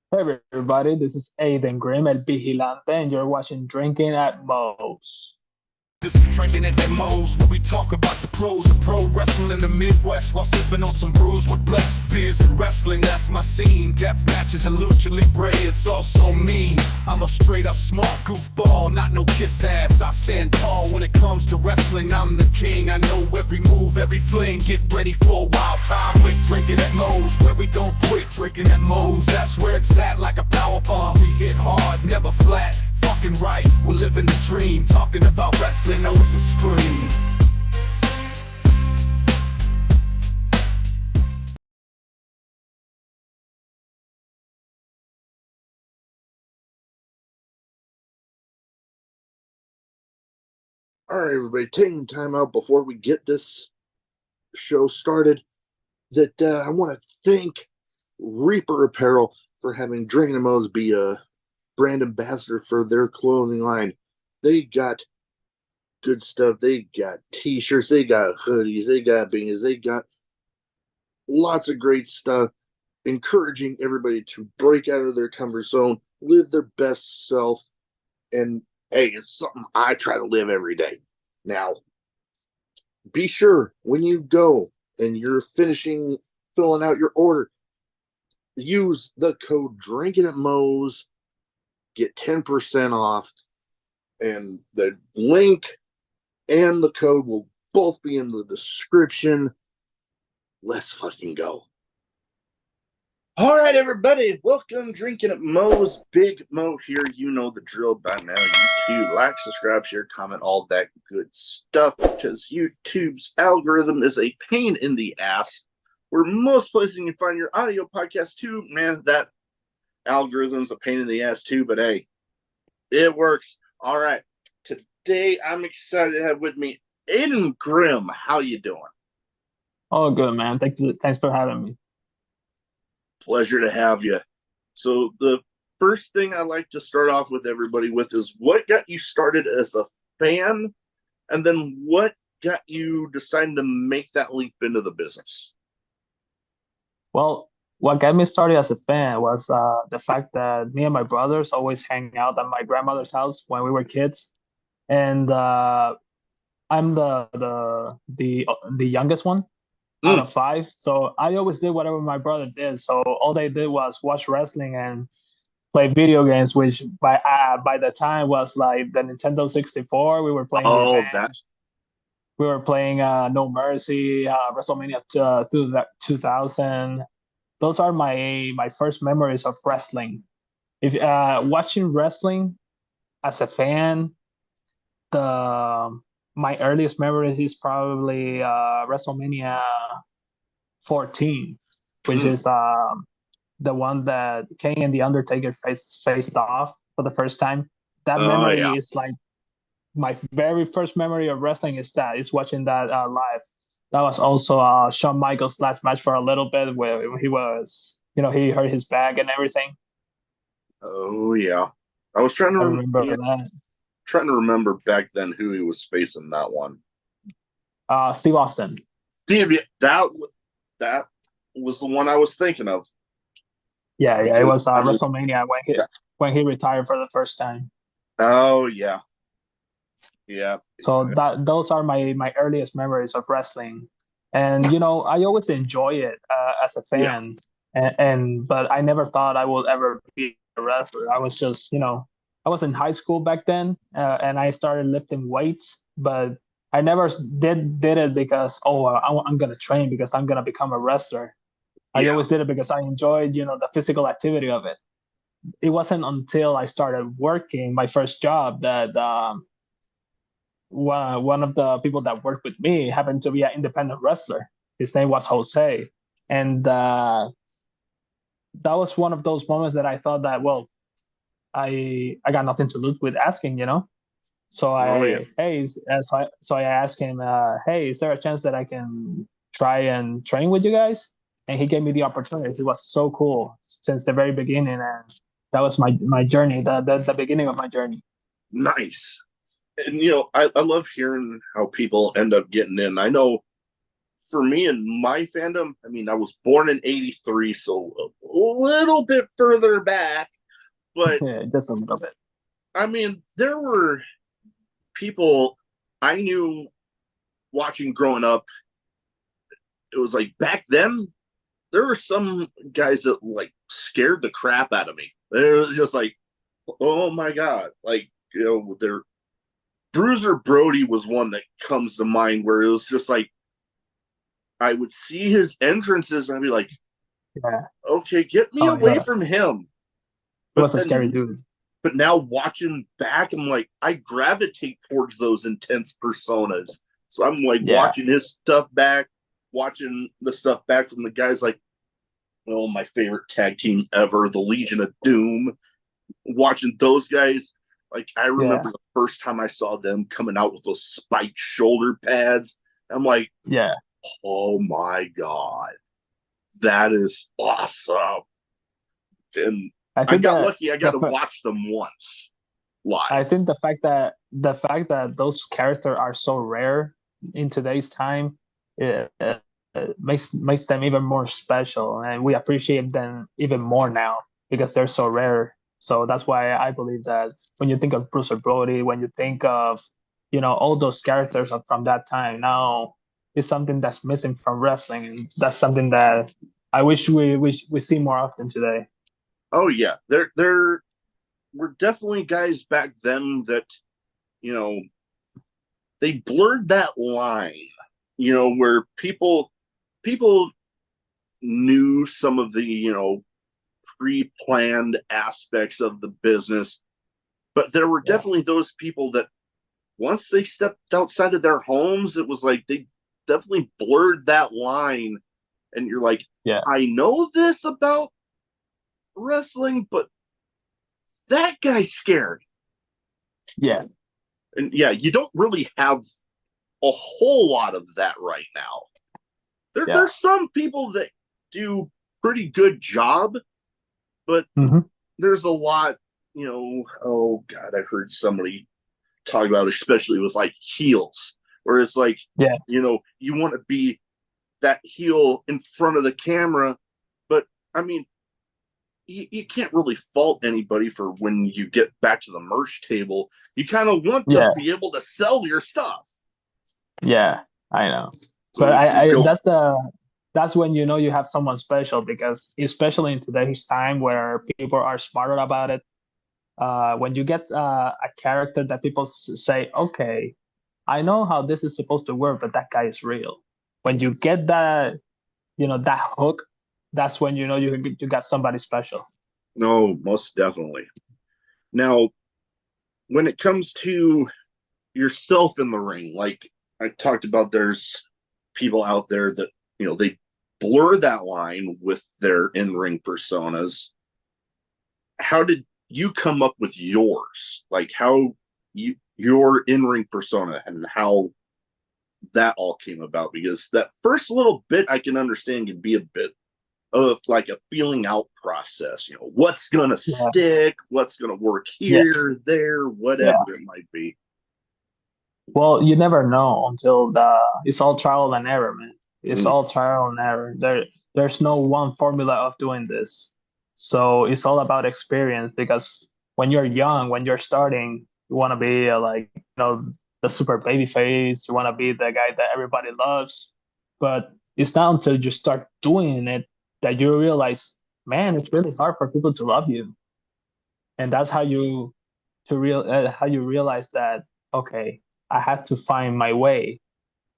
Hey everybody, this is Aiden Grimm, El Vigilante, and you're watching Drinking at Mo's. This is Drinkin at Mo's, where we talk about the pros of pro wrestling in the Midwest while sipping on some brews with blessed beers and wrestling. That's my scene. Death matches and lucha libre, it's all so mean. I'm a straight up smart goofball, not no kiss ass. I stand tall when it comes to wrestling. I'm the king. I know every move, every fling. Get ready for a wild time with Drinkin at Mo's, where we don't quit. Drinkin at Mo's, that's where it's at, like a power bomb. We hit hard, never flat. Fucking right, we're living the dream. Talking about wrestling, always a scream. All right, everybody, taking time out before we get this show started. I want to thank Reaper Apparel for having Drinkinatmos be a brand ambassador for their clothing line. They got good stuff. They got t-shirts, they got hoodies, they got beanies, they got lots of great stuff, encouraging everybody to break out of their comfort zone, live their best self, and hey, it's something I try to live every day. Now, be sure when you go and you're finishing filling out your order, use the code Drinking at Mo's, get 10% off, and the link and the code will both be in the description. Let's fucking go. All right, everybody, welcome Drinking at Mo's. Big Mo here. You know the drill by now. YouTube, like, subscribe, share, comment, all that good stuff, because YouTube's algorithm is a pain in the ass. Where most places you can find your audio podcast too, man, that algorithm's a pain in the ass too, but hey, it works. All right, today I'm excited to have with me Aiden Grimm. How you doing? Oh, good man. Thanks for having me. Pleasure to have you. So the first thing I like to start off with everybody with is what got you started as a fan, and then what got you deciding to make that leap into the business? Well, what got me started as a fan was the fact that me and my brothers always hang out at my grandmother's house when we were kids, and I'm the youngest one out Mm. of five, so I always did whatever my brother did. So all they did was watch wrestling and play video games, which by the time was like the Nintendo 64. We were playing Oh, that. Revenge. We were playing No Mercy, WrestleMania 2000. Those are my first memories of wrestling. If watching wrestling as a fan, the my earliest memories is probably WrestleMania 14, which Mm. is the one that Kane and the Undertaker faced off for the first time. That Oh yeah. memory is like my very first memory of wrestling is watching that live. That was also Shawn Michaels' last match for a little bit, where he was, he hurt his back and everything. Oh yeah. I was I remember that. trying to remember back then who he was facing that one. Steve Austin. Steve, that was the one I was thinking of Yeah, yeah, it because was I was. WrestleMania when he retired for the first time. Oh yeah, yeah, So that those are my earliest memories of wrestling, and I always enjoy it as a yeah. fan, and but I never thought I would ever be a wrestler. I was just I was in high school back then, and I started lifting weights, but I never did it because I'm gonna train because I'm gonna become a wrestler. I Yeah. always did it because I enjoyed the physical activity of it. It wasn't until I started working my first job that one of the people that worked with me happened to be an independent wrestler. His name was Jose, and that was one of those moments that I thought that, well, I got nothing to lose with asking. So Oh yeah. I asked him, hey, is there a chance that I can try and train with you guys? And he gave me the opportunity. It was so cool since the very beginning, and that was my journey, the beginning of my journey. Nice. And I love hearing how people end up getting in. I know for me and my fandom, I mean, I was born in '83, so a little bit further back, but Yeah, just a little bit. I mean, there were people I knew watching growing up. It was like back then, there were some guys that like scared the crap out of me. It was just like, oh my God. Like, their Bruiser Brody was one that comes to mind where it was just like, I would see his entrances and I'd be like, Yeah. okay, get me Oh away yeah. from him. He But was a scary then, dude. but now watching back, I'm like, I gravitate towards those intense personas. So I'm like Yeah. watching his stuff back, watching the stuff back from the guys like, oh, my favorite tag team ever, the Legion of Doom. Watching those guys, like I Yeah. remember the first time I saw them coming out with those spiked shoulder pads. I'm like, Yeah. oh my God, that is awesome. And I I think got that lucky. I got the to fa- watch them once I live. think the fact that those characters are so rare in today's time, makes them even more special, and we appreciate them even more now because they're so rare. So that's why I believe that when you think of Bruce Brody, when you think of all those characters from that time, now is something that's missing from wrestling, and that's something that I wish we see more often today. Oh yeah, there were definitely guys back then that you know they blurred that line. Where people knew some of the pre-planned aspects of the business, but there were Yeah, definitely those people that once they stepped outside of their homes, it was like they definitely blurred that line, and you're like, yeah, I know this about wrestling, but that guy's scared. yeah, And yeah, you don't really have a whole lot of that right now. yeah. There's some people that do pretty good job, but Hmm. there's a lot, oh God, I heard somebody talk about, especially with like heels, where it's like, Yeah, you want to be that heel in front of the camera, but I mean, you can't really fault anybody for when you get back to the merch table. You kind of want to yeah, be able to sell your stuff. yeah. I know. But So if you feel, that's when you have someone special, because especially in today's time where people are smarter about it. When you get a character that people say, okay, I know how this is supposed to work, but that guy is real. When you get that hook, that's when you got somebody special. no, most definitely. Now, when it comes to yourself in the ring, like I talked about, there's people out there that, they blur that line with their in ring personas. How did you come up with yours? Like how your in ring persona and how that all came about? Because that first little bit I can understand can be a bit of like a feeling out process. What's gonna Yeah, stick, what's gonna work yeah, here, there, whatever yeah. it might be. Well, you never know until it's all trial and error, man. It's Mm, all trial and error. There's no one formula of doing this. So it's all about experience, because when you're young, when you're starting, you want to be like, the super baby face. You want to be the guy that everybody loves. But it's not until you start doing it that you realize, man, it's really hard for people to love you. And that's how you realize that, okay, I have to find my way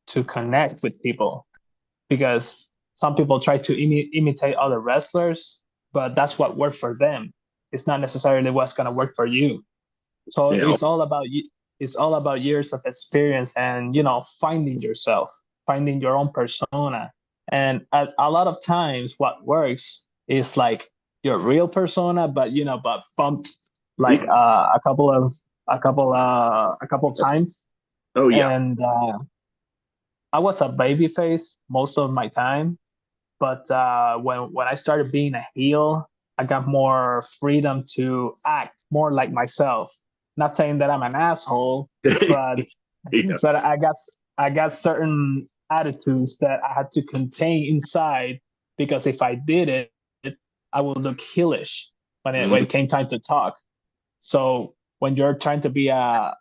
to connect with people, because some people try to imitate other wrestlers, but that's what worked for them. It's not necessarily what's going to work for you. So you know, it's all about years of experience, and finding yourself, finding your own persona. And a lot of times what works is like your real persona, but bumped like a couple of times. oh yeah. And I was a baby face most of my time, but when I started being a heel, I got more freedom to act more like myself. Not saying that I'm an asshole, but Yeah. but I got certain attitudes that I had to contain inside, because if I did it, I would look heelish when Mhm. it came time to talk. So when you're trying to be a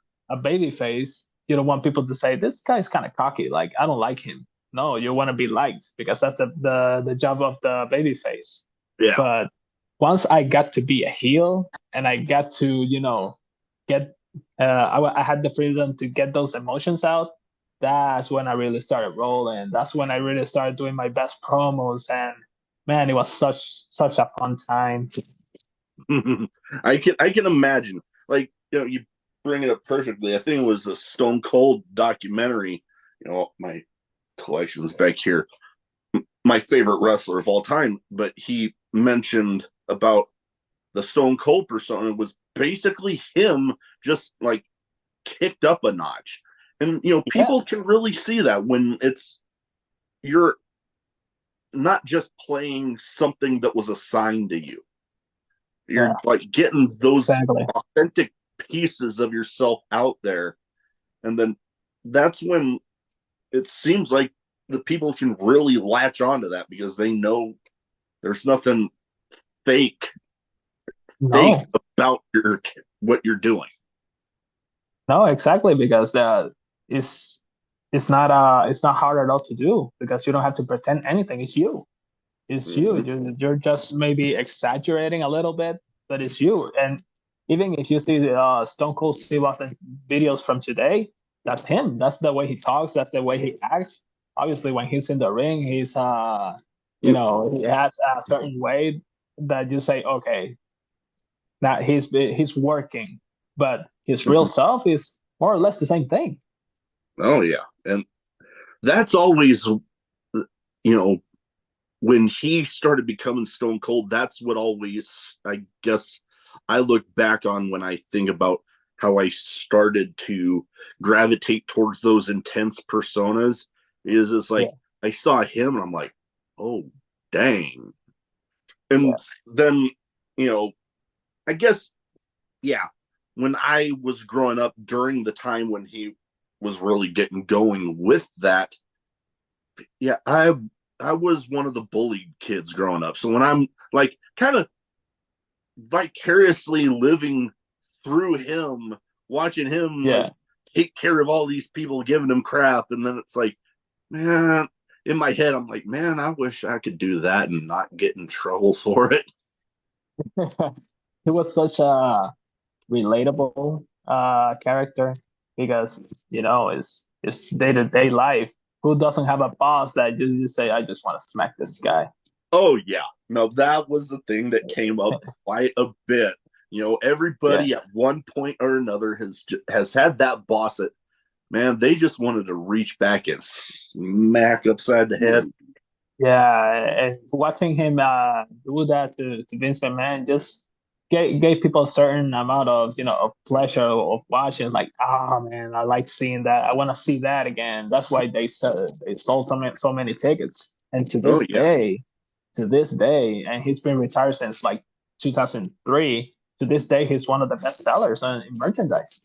baby face, you don't want people to say this guy's kind of cocky. Like I don't like him. No, you want to be liked because that's the job of the baby face. Yeah. But once I got to be a heel and I got to get I had the freedom to get those emotions out. That's when I really started rolling. That's when I really started doing my best promos, and man, it was such a fun time. I can imagine. Like, you bring it up perfectly. I think it was a Stone Cold documentary. My collection's back here. My favorite wrestler of all time, but he mentioned about the Stone Cold persona was basically him just like kicked up a notch. And Yeah, people can really see that when you're not just playing something that was assigned to you. yeah, You're like getting those exactly. authentic pieces of yourself out there. And then that's when it seems like the people can really latch onto that because they know there's nothing fake fake No, about what you're doing. no, exactly because it's it's not hard at all to do because you don't have to pretend anything. It's you. It's you. Mm-hmm. You're just maybe exaggerating a little bit, but it's you. And even if you see the Stone Cold Steve Austin videos from today, that's him. That's the way he talks. That's the way he acts. Obviously, when he's in the ring, he's he has a certain way that you say, okay, now he's working, but his real self is more or less the same thing. Oh yeah, and that's always you know when he started becoming Stone Cold. That's what always I guess I look back on when I think about how I started to gravitate towards those intense personas. Is it's Yeah, like I saw him and I'm like, oh dang, yeah, and then you know I guess yeah, when I was growing up during the time when he was really getting going with that, yeah, I was one of the bullied kids growing up. So when I'm like kind of vicariously living through him, watching him like yeah. take care of all these people giving him crap, and then it's like, man, in my head, I'm like, man, I wish I could do that and not get in trouble for it. He was such a relatable character because it's day-to-day life. Who doesn't have a boss that you just say, I just want to smack this guy? Oh yeah, no, that was the thing that came up quite a bit. Yeah, Everybody at one point or another has had that boss that man they just wanted to reach back and smack upside the head. yeah. And watching him do that to Vince McMahon just gave people a certain amount of of pleasure of watching. Like, oh man, I like seeing that. I want to see that again. That's why they sold so many tickets. And Oh yeah, to this day, and he's been retired since like 2003. To this day, he's one of the best sellers in merchandise.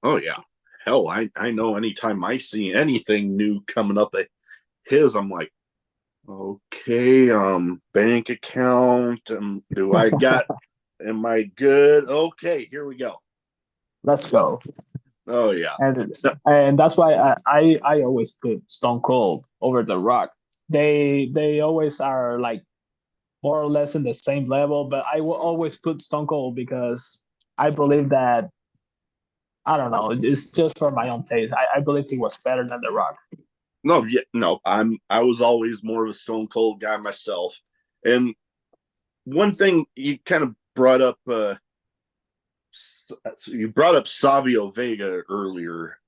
oh yeah. Hell, I know anytime I see anything new coming up at his, I'm like, okay, bank account, do I got? Am I good? Okay, here we go. Let's go. Oh yeah. and and that's why I always put Stone Cold over The Rock. They always are like more or less in the same level, but I will always put Stone Cold because I believe that I don't know. It's just for my own taste. I believe he was better than The Rock. No, yeah, no. I was always more of a Stone Cold guy myself. And one thing you kind of brought up, you brought up Savio Vega earlier.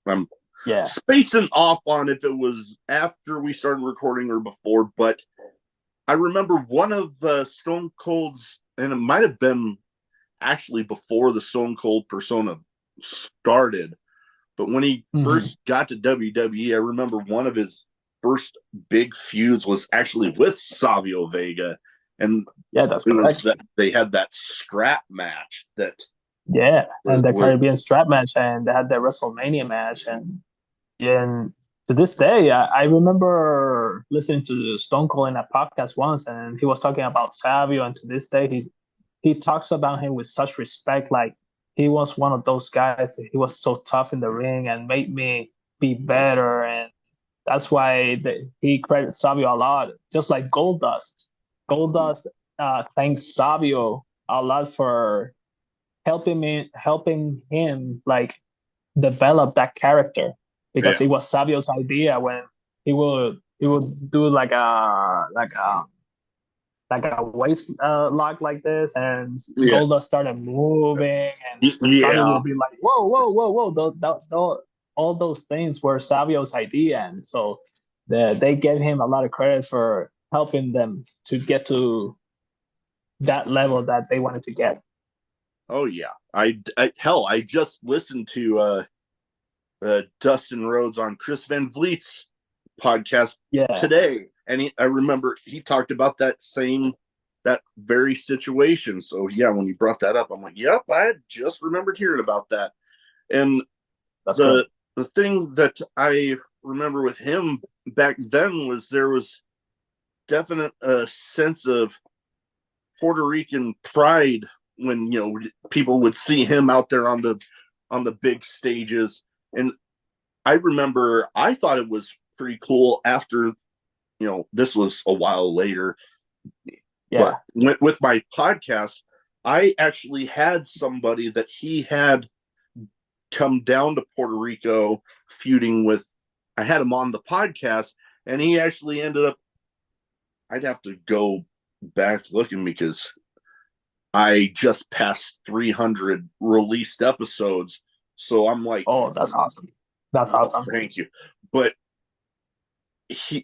I'm Yeah. spacing off on if it was after we started recording or before, but I remember one of Stone Cold's, and it might have been actually before the Stone Cold persona started. But when he Hmm. first got to WWE, I remember one of his first big feuds was actually with Savio Vega, and Yeah, that's it was correct. that they had that scrap match that Yeah, and the was Caribbean strap match, and they had the WrestleMania match, and yeah, To this day, I remember listening to Stone Cold in a podcast once, and he was talking about Savio, and to this day, he talks about him with such respect. Like he was one of those guys. He was so tough in the ring and made me be better, and that's why he credits Savio a lot. Just like Goldust, Goldust thanks Savio a lot for helping him like develop that character because Yeah. it was Savio's idea when he would do like a waist lock like this, and Yeah. Golda started moving, and Savio Yeah. will be like, "Whoa, whoa, whoa, whoa!" All those things were Savio's idea, and so they gave him a lot of credit for helping them to get to that level that they wanted to get. Oh yeah. I just listened to Dustin Rhodes on Chris Van Vliet's podcast Yeah, today, and I remember he talked about that very situation. So yeah, when you brought that up, I'm like, yep, I just remembered hearing about that. And that's great. the thing that I remember with him back then was there was definite a sense of Puerto Rican pride when people would see him out there on the big stages. And I remember I thought it was pretty cool after this was a while later, but Yeah. with my podcast, I actually had somebody that he had come down to Puerto Rico feuding with. I had him on the podcast, and he actually ended up. I'd have to go back looking because I just passed 300 released episodes. So I'm like, Oh, that's awesome. That's oh, awesome. thank you. But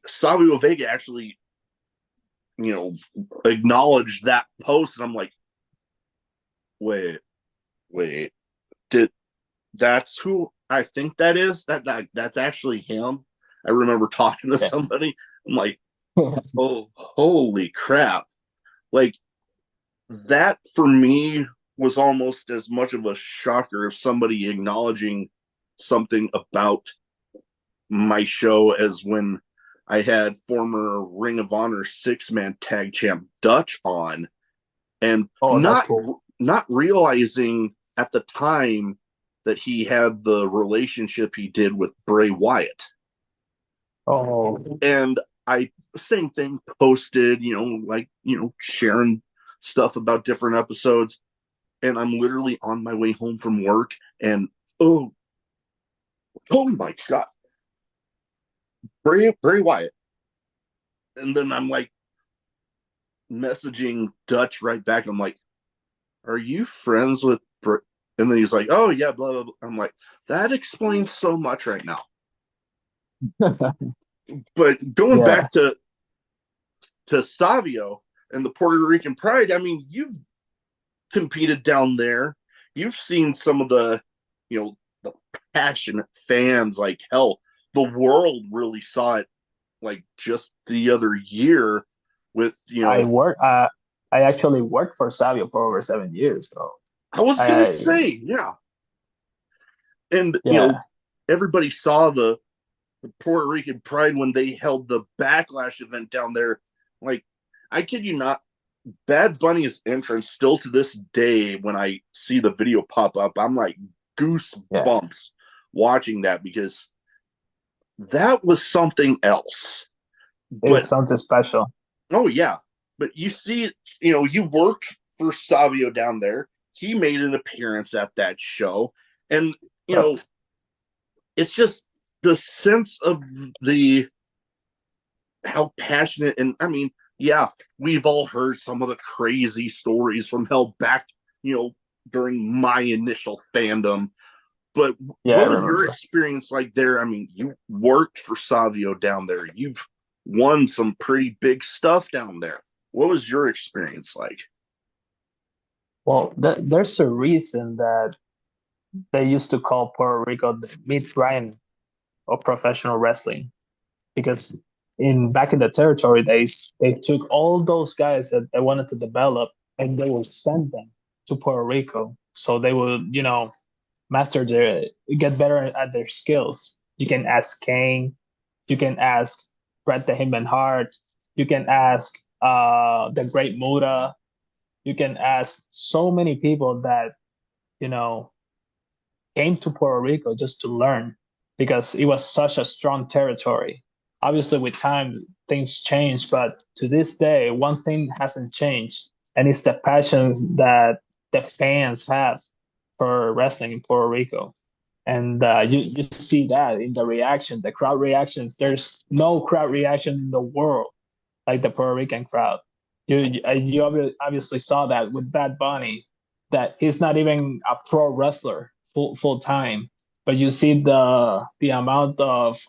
Savio Vega actually, acknowledged that post. And I'm like, wait, wait, did that's who I think that is? That's actually him. I remember talking to Yeah. somebody. I'm like, oh, holy crap. Like, that for me was almost as much of a shocker of somebody acknowledging something about my show as when I had former Ring of Honor 6-man tag champ Dutch on, and Oh, that's not cool. not realizing at the time that he had the relationship he did with Bray Wyatt. Oh, And I same thing posted, sharing stuff about different episodes, and I'm literally on my way home from work, and oh, oh my god, Bray Wyatt, and then I'm like messaging Dutch right back. I'm like, "Are you friends with?" And then he's like, "Oh yeah, blah blah blah." I'm like, that explains so much right now. But going yeah. back to Savio and the Puerto Rican Pride, I mean, you've competed down there. You've seen some of the passionate fans. Like hell, the world really saw it like just the other year with I work. I actually worked for Savio for over 7 years. So I was gonna I, say, yeah. And yeah, everybody saw the Puerto Rican Pride when they held the Backlash event down there. Like, I kid you not, Bad Bunny's entrance still to this day, when I see the video pop up, I'm like yeah. goosebumps watching that because that was something else. It But was something special. oh yeah, but you see, you worked for Savio down there. He made an appearance at that show, and you That's know, it's just the sense of the how passionate. And I mean, yeah, we've all heard some of the crazy stories from hell back, you know, during my initial fandom. But yeah. I what was your remember. experience like there? I mean, you worked for Savio down there. You've won some pretty big stuff down there. What was your experience like? Well, there's a reason that they used to call Puerto Rico the Mid Ryan of professional wrestling because in back in the territory days, they took all those guys that they wanted to develop and they would send them to Puerto Rico so they would, master get better at their skills. You can ask Kane, You can ask Bret the Hitman Hart. You can ask the Great Muta. You can ask so many people that, you know, came to Puerto Rico just to learn because it was such a strong territory. Obviously, with time, things change, but to this day, one thing hasn't changed, and it's the passion that the fans have for wrestling in Puerto Rico. And you see that in the reaction, the crowd reactions. There's no crowd reaction in the world like the Puerto Rican crowd. You obviously saw that with Bad Bunny, that he's not even a pro wrestler full time, but you see the amount of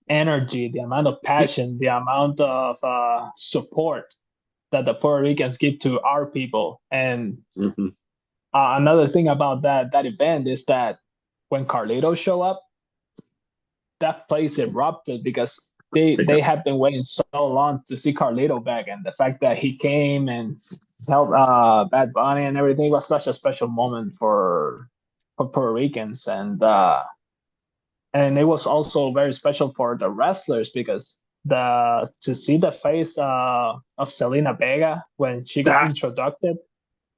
energy, the amount of passion, the amount of support that the Puerto Ricans give to our people. And another thing about that event is that when Carlitos show up, that place erupted because they have been waiting so long to see Carlito back, and the fact that he came and helped Bad Bunny and everything was such a special moment for Puerto Ricans, and it was also very special for the wrestlers because the to see the face of Selena Vega when she got Ah, introduced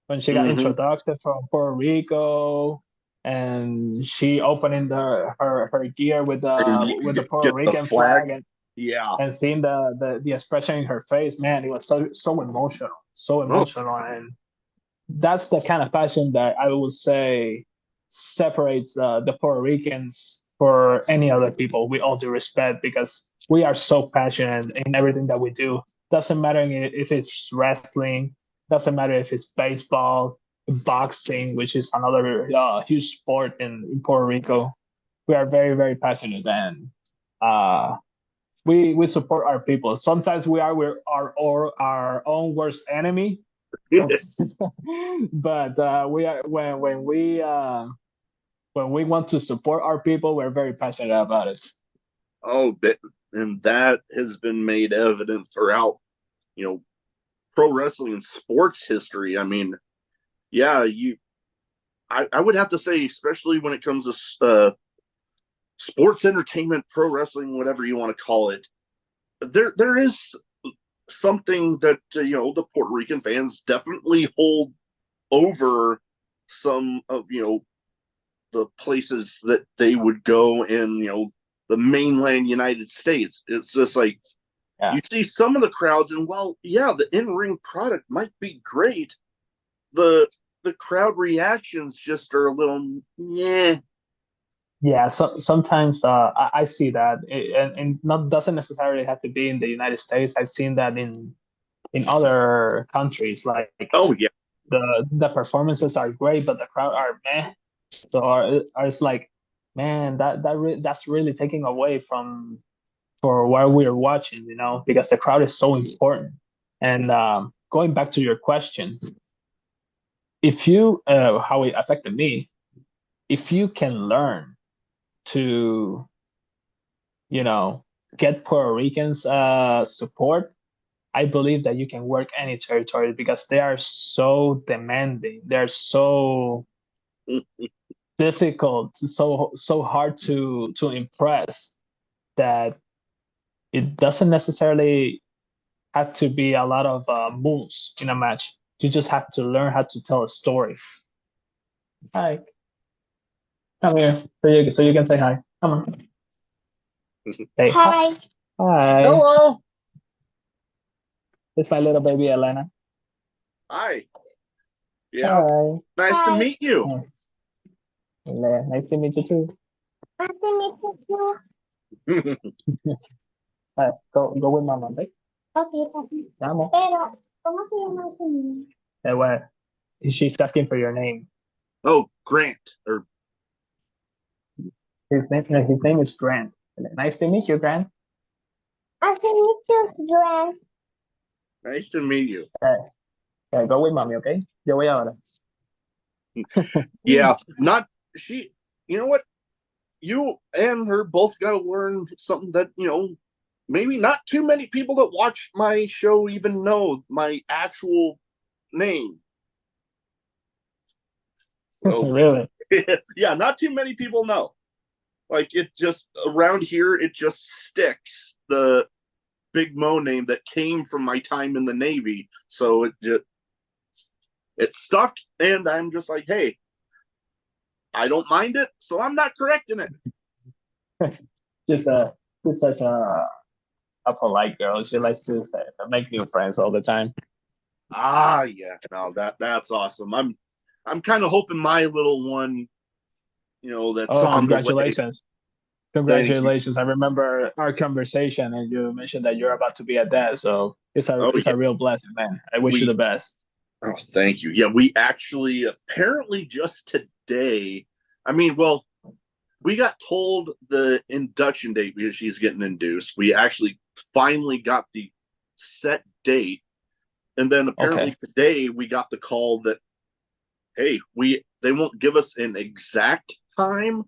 mhm. from Puerto Rico, and she opening her gear And with the Puerto get the Rican flag, flag. Yeah. and seeing the expression in her face, man, it was so Oh, emotional, and that's the kind of passion that I would say separates the Puerto Ricans for any other people. We all due respect because we are so passionate in everything that we do. Doesn't matter if it's wrestling, doesn't matter if it's baseball, boxing, which is another huge sport in Puerto Rico. We are very, very passionate, and uh, we support our people. Sometimes we're our own worst enemy, but we are when we want to support our people, we're very passionate about it. oh, and that has been made evident throughout, you know, pro wrestling and sports history. I mean, yeah, I would have to say, especially when it comes to sports entertainment, pro wrestling, whatever you want to call it, there is something that the Puerto Rican fans definitely hold over some of the places that they would go in the mainland United States. It's just like Yeah. you see some of the crowds, and while yeah, the in ring product might be great, the the crowd reactions just are a little yeah. Yeah, so sometimes I see that, and not doesn't necessarily have to be in the United States. I've seen that in other countries. Like Oh yeah. the performances are great, but the crowd are meh. So it's like, man, that's really taking away from for what we're watching, because the crowd is so important. And going back to your question, if you how it affected me, if you can learn to, you know, get Puerto Ricans support, I believe that you can work any territory because they are so demanding. They're so difficult, so hard to impress that it doesn't necessarily have to be a lot of moves in a match. You just have to learn how to tell a story. Hi, come here, so you can say hi. Come on, say hi. Hi, Hello. it's my little baby Elena. Hi. Yeah. Hi. Nice to meet you. Oh, nice to meet you too. Nice to meet you too. Hi, go with mama, right? Okay, papi. Vamos. Pero, ¿cómo se llama ese niño? Well, she's asking for your name. Oh, Grant. Or His name is Grant. Nice to meet you, Grant. Nice to meet you, Joanne. nice to meet you. Go with mommy, okay? Yo voy ahora. Yeah, not she. You know what? You and her both got to learn something that maybe not too many people that watch my show even know my actual name. So Really? yeah, not too many people know. Like it just around here, it just sticks. The Big Mo name that came from my time in the Navy, so it stuck, and I'm just like, hey, I don't mind it, so I'm not correcting it. Just just such a polite girl. She likes to make new friends all the time. Ah, yeah, no, that's awesome. I'm kind of hoping my little one, that's Oh, on the way. congratulations. Thank you. Congratulations. I remember our conversation and you mentioned that you're about to be a dad, so Oh it's yeah, a real blessing, man. I wish you we. the best. Oh, thank you. Yeah, we actually apparently just today. I mean, well, we got told the induction date because she's getting induced. We actually finally got the set date, and then Okay. apparently today we got the call that hey, we they won't give us an exact time,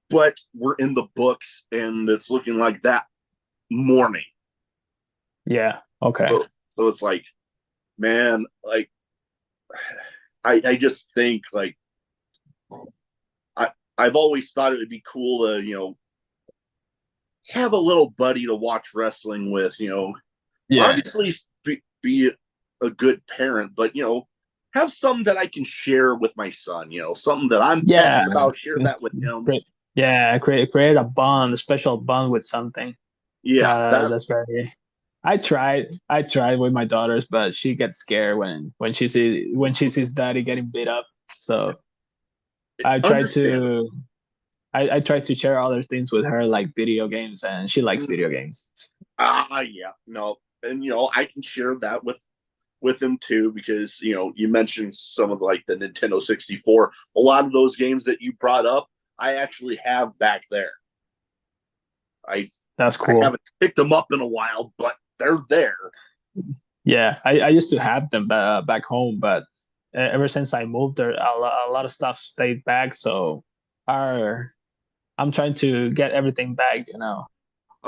but we're in the books, and it's looking like that morning. Yeah. Okay. So it's like, man, like I just think like I've always thought it would be cool to have a little buddy to watch wrestling with. Yeah. Obviously be a good parent, but have something that I can share with my son. Something that I'm Yeah. passionate about. Share that with him. Great. Yeah, create a bond, a special bond with something. Yeah, that. That's very. I tried with my daughters, but she gets scared when she sees daddy getting beat up. So I try Understand. to I try to share other things with her, like video games, and she likes video games. Yeah, no, and I can share that with him too because you mentioned some of like the Nintendo 64. A lot of those games that you brought up, I actually have back there. I That's I cool. haven't picked them up in a while, but they're there. Yeah, I used to have them back home, but ever since I moved there, a lot of stuff stayed back. So our I'm trying to get everything back, Oh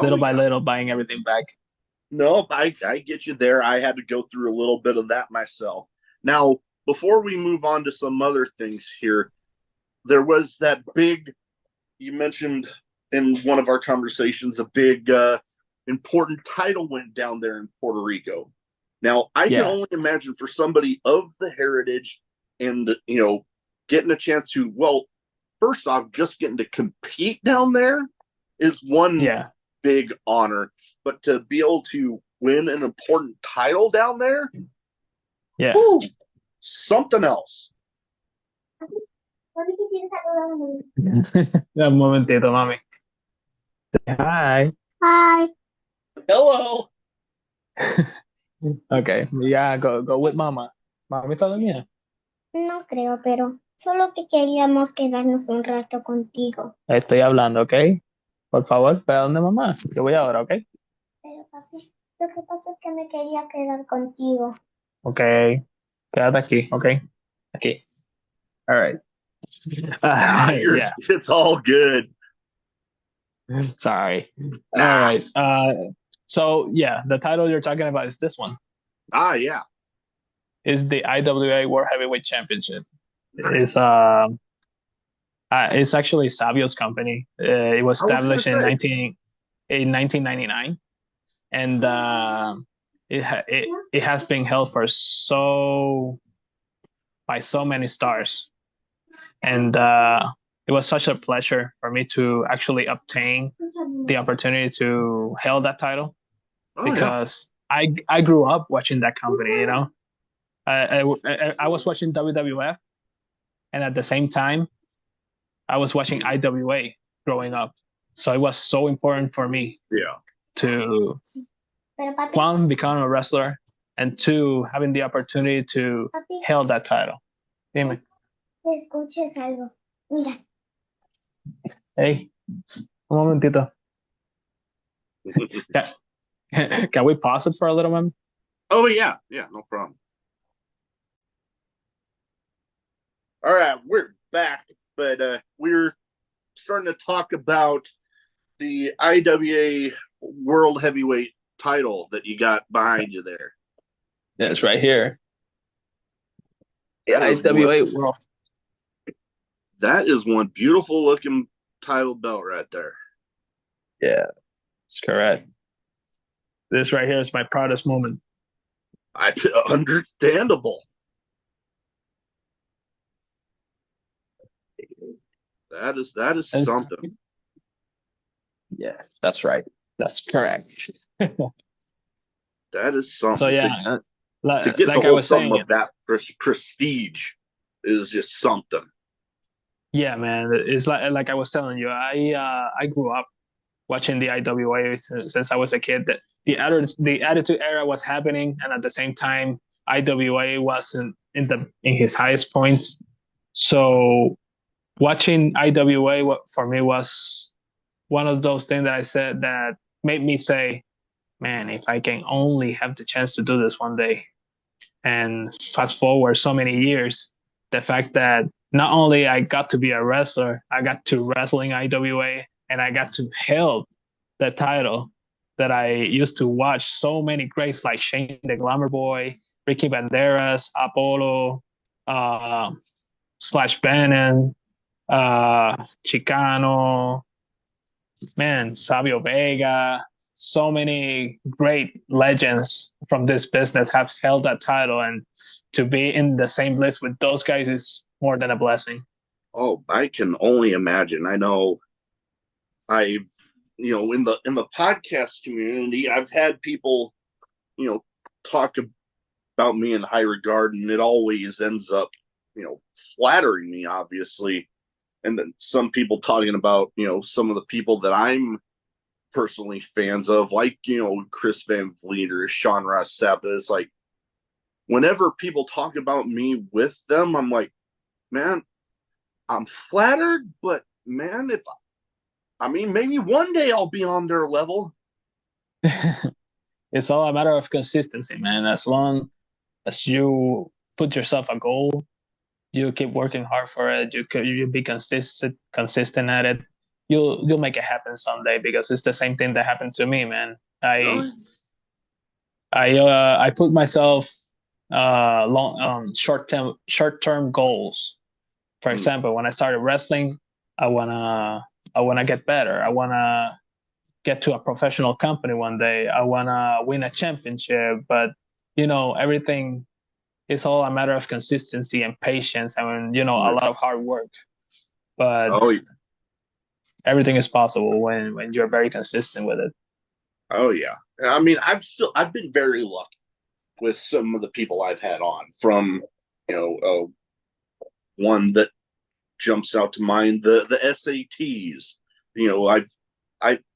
little by yeah, little, buying everything back. no, I get you there. I had to go through a little bit of that myself. Now, before we move on to some other things here, there was that big you mentioned in one of our conversations a big important title went down there in Puerto Rico. Now, I can Yeah, only imagine for somebody of the heritage and getting a chance to first off just getting to compete down there is one yeah, big honor, but to be able to win an important title down there, yeah. whew, something else. ¿Por qué quieres saludar a mí? Un momentito, mami. Hi. Hi. Hello. Okay, yeah, go with mama. Mami está dormida. No creo, pero solo que queríamos quedarnos un rato contigo. Estoy hablando, ¿ok? Por favor, ve a donde mamá. Yo voy ahora, ¿ok? Pero papi, lo que pasa es que me quería quedar contigo. Ok, quédate aquí, ¿ok? Aquí. All right. You're Yeah, it's all good. sorry. All Ah, right. So yeah, the title you're talking about is this one. yeah. Is the IWA World Heavyweight Championship. It's Nice. it's actually Savio's company. It was I was gonna established say, in 1999, and it has been held for by so many stars, and it was such a pleasure for me to actually obtain the opportunity to hold that title oh yeah. because I grew up watching that company. I was watching WWF, and at the same time, I was watching IWA growing up. So it was so important for me Yeah. to Pero papi, one, become a wrestler, and two, having the opportunity to papi, hold that title. Dime, te escuches algo. Mira, hey, un momentito. Can we pause it for a little moment? Oh yeah, yeah, no problem. All right, we're back, but we're starting to talk about the IWA World Heavyweight title that you got behind you there. Yeah, it's right here. That Yeah, is one, IWA World. that is one beautiful looking title belt right there. Yeah, it's correct. This right here is my proudest moment. Understandable. That is And something. yeah, that's right. That's correct. That is something. So yeah, To get the like I whole was something saying, of that prestige is just something. yeah, man, it's like I was telling you, I grew up watching the IWA since I was a kid. That the Attitude Era was happening, and at the same time, IWA was in his highest point. So watching IWA for me was one of those things that I said that made me say, man, if I can only have the chance to do this one day. And fast forward so many years, the fact that not only I got to be a wrestler, I got to wrestling IWA, and I got to hold the title that I used to watch so many greats like Shane the Glamour Boy, Ricky Banderas, Apollo, Slash Bannon, Chicano, man, Savio Vega. So many great legends from this business have held that title, and to be in the same list with those guys is more than a blessing. Oh, I can only imagine. I know I've in the podcast community, I've had people, talk about me in high regard, and it always ends up, flattering me, obviously. And then some people talking about, some of the people that I'm personally fans of, like, Chris Van Vliet or Sean Ross Sapp. It's like, whenever people talk about me with them, I'm like, man, I'm flattered, but man, maybe one day I'll be on their level. It's all a matter of consistency, man. As long as you put yourself a goal, you keep working hard for it, you be consistent at it, you'll make it happen someday, because it's the same thing that happened to me, man. Really? I put myself long short term goals. For example, when I started wrestling, I wanna get better. I wanna get to a professional company one day. I wanna win a championship. But everything is all a matter of consistency and patience, and a lot of hard work. But Oh, yeah. everything is possible when you're very consistent with it. Oh, yeah. I mean, I've been very lucky with some of the people I've had on, from, one that jumps out to mind, the SATs.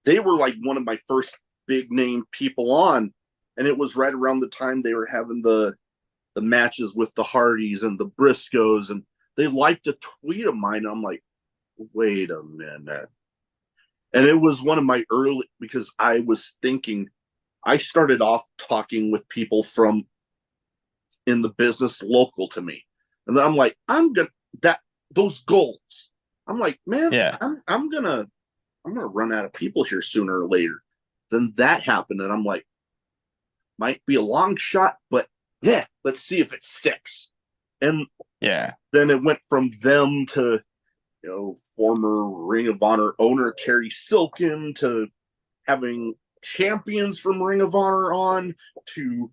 They were like one of my first big name people on, and it was right around the time they were having the matches with the Hardys and the Briscoes, and they liked a tweet of mine. I'm like, wait a minute. And it was one of my early, because I was thinking, I started off talking with people from in the business local to me. And then I'm like, those goals. I'm like, man, Yeah. I'm gonna run out of people here sooner or later. Then that happened, and I'm like, might be a long shot, but yeah, let's see if it sticks. And Yeah. then it went from them to, former Ring of Honor owner Terry Silkin, to having champions from Ring of Honor on, to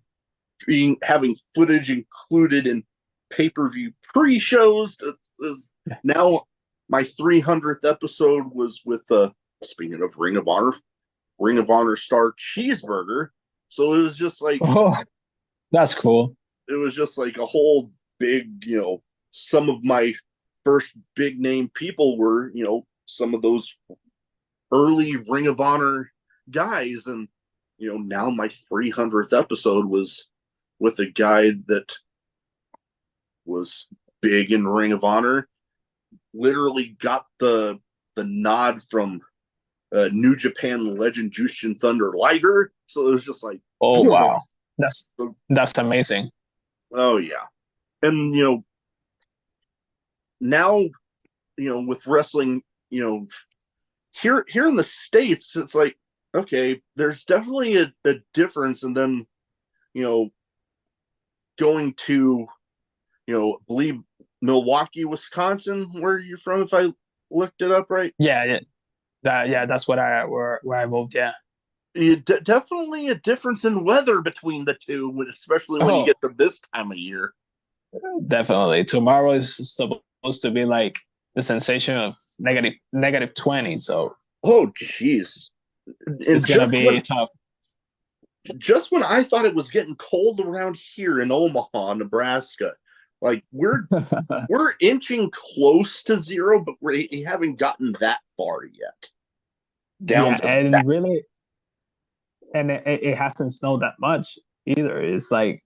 having footage included in pay-per-view pre-shows. Now my 300th episode was with speaking of Ring of Honor star Cheeseburger. So it was just like, Oh, that's cool. It was just like a whole big, some of my first big name people were, some of those early Ring of Honor guys. And, now my 300th episode was with a guy that was big in Ring of Honor, literally got the nod from New Japan legend Jushin Thunder Liger. So it was just like, oh wow, that's amazing. Oh yeah. And now, with wrestling, here in the States, it's like, okay, there's definitely a difference. And then, going to, believe Milwaukee, Wisconsin, where you're from, if I looked it up right? Yeah, yeah, that's what where I moved. Yeah. Definitely a difference in weather between the two, especially when you Oh, get to this time of year. definitely. Tomorrow is supposed to be like the sensation of negative 20, so Oh, jeez. And it's gonna be tough. just when I thought it was getting cold around here in Omaha, Nebraska, like we're inching close to zero, but we haven't gotten that far yet. Down Yeah, to that. and really, and it hasn't snowed that much either. It's like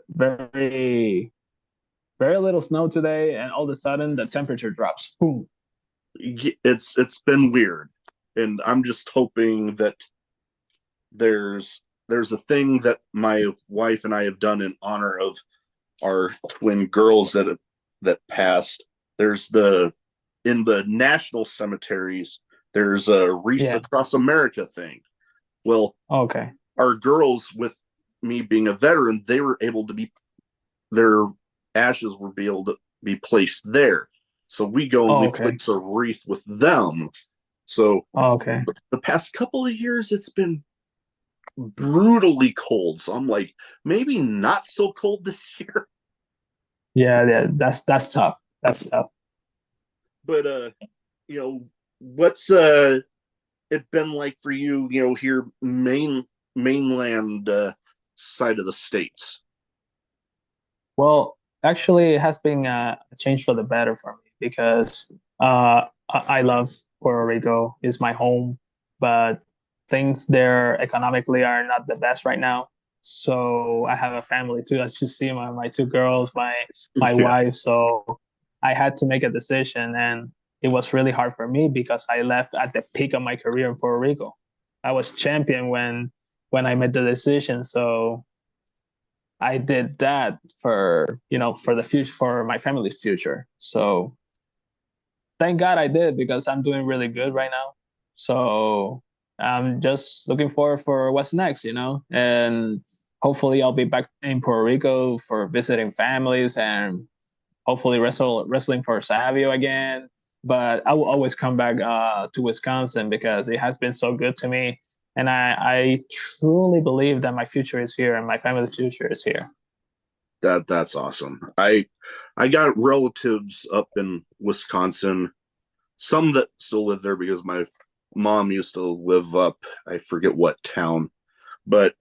very very little snow today, and all of a sudden the temperature drops. Boom. It's been weird, and I'm just hoping that there's a thing that my wife and I have done in honor of our twin girls that passed. There's the in the national cemeteries. There's a Wreaths Yeah. Across America thing. Well, Okay. our girls, with me being a veteran, they were able to be their ashes were be able to be placed there. So we go and we Okay. place a wreath with them. So Okay. the past couple of years, it's been brutally cold. So I'm like, maybe not so cold this year. Yeah, yeah. That's tough. That's tough. But what's it been like for you? Here mainland side of the states. Well, actually, it has been a change for the better for me because I love Puerto Rico. It's my home, but things there economically are not the best right now. So I have a family too. As you see, my two girls, my Yeah, wife. So I had to make a decision, and it was really hard for me because I left at the peak of my career in Puerto Rico. I was champion when I made the decision. So I did that for, for the future, for my family's future. So thank God I did because I'm doing really good right now. So I'm just looking forward for what's next. And hopefully I'll be back in Puerto Rico for visiting families and hopefully wrestling for Savio again. But I will always come back to Wisconsin because it has been so good to me. And I truly believe that my future is here and my family's future is here. that's awesome. I got relatives up in Wisconsin, some that still live there because my mom used to live up, I forget what town, but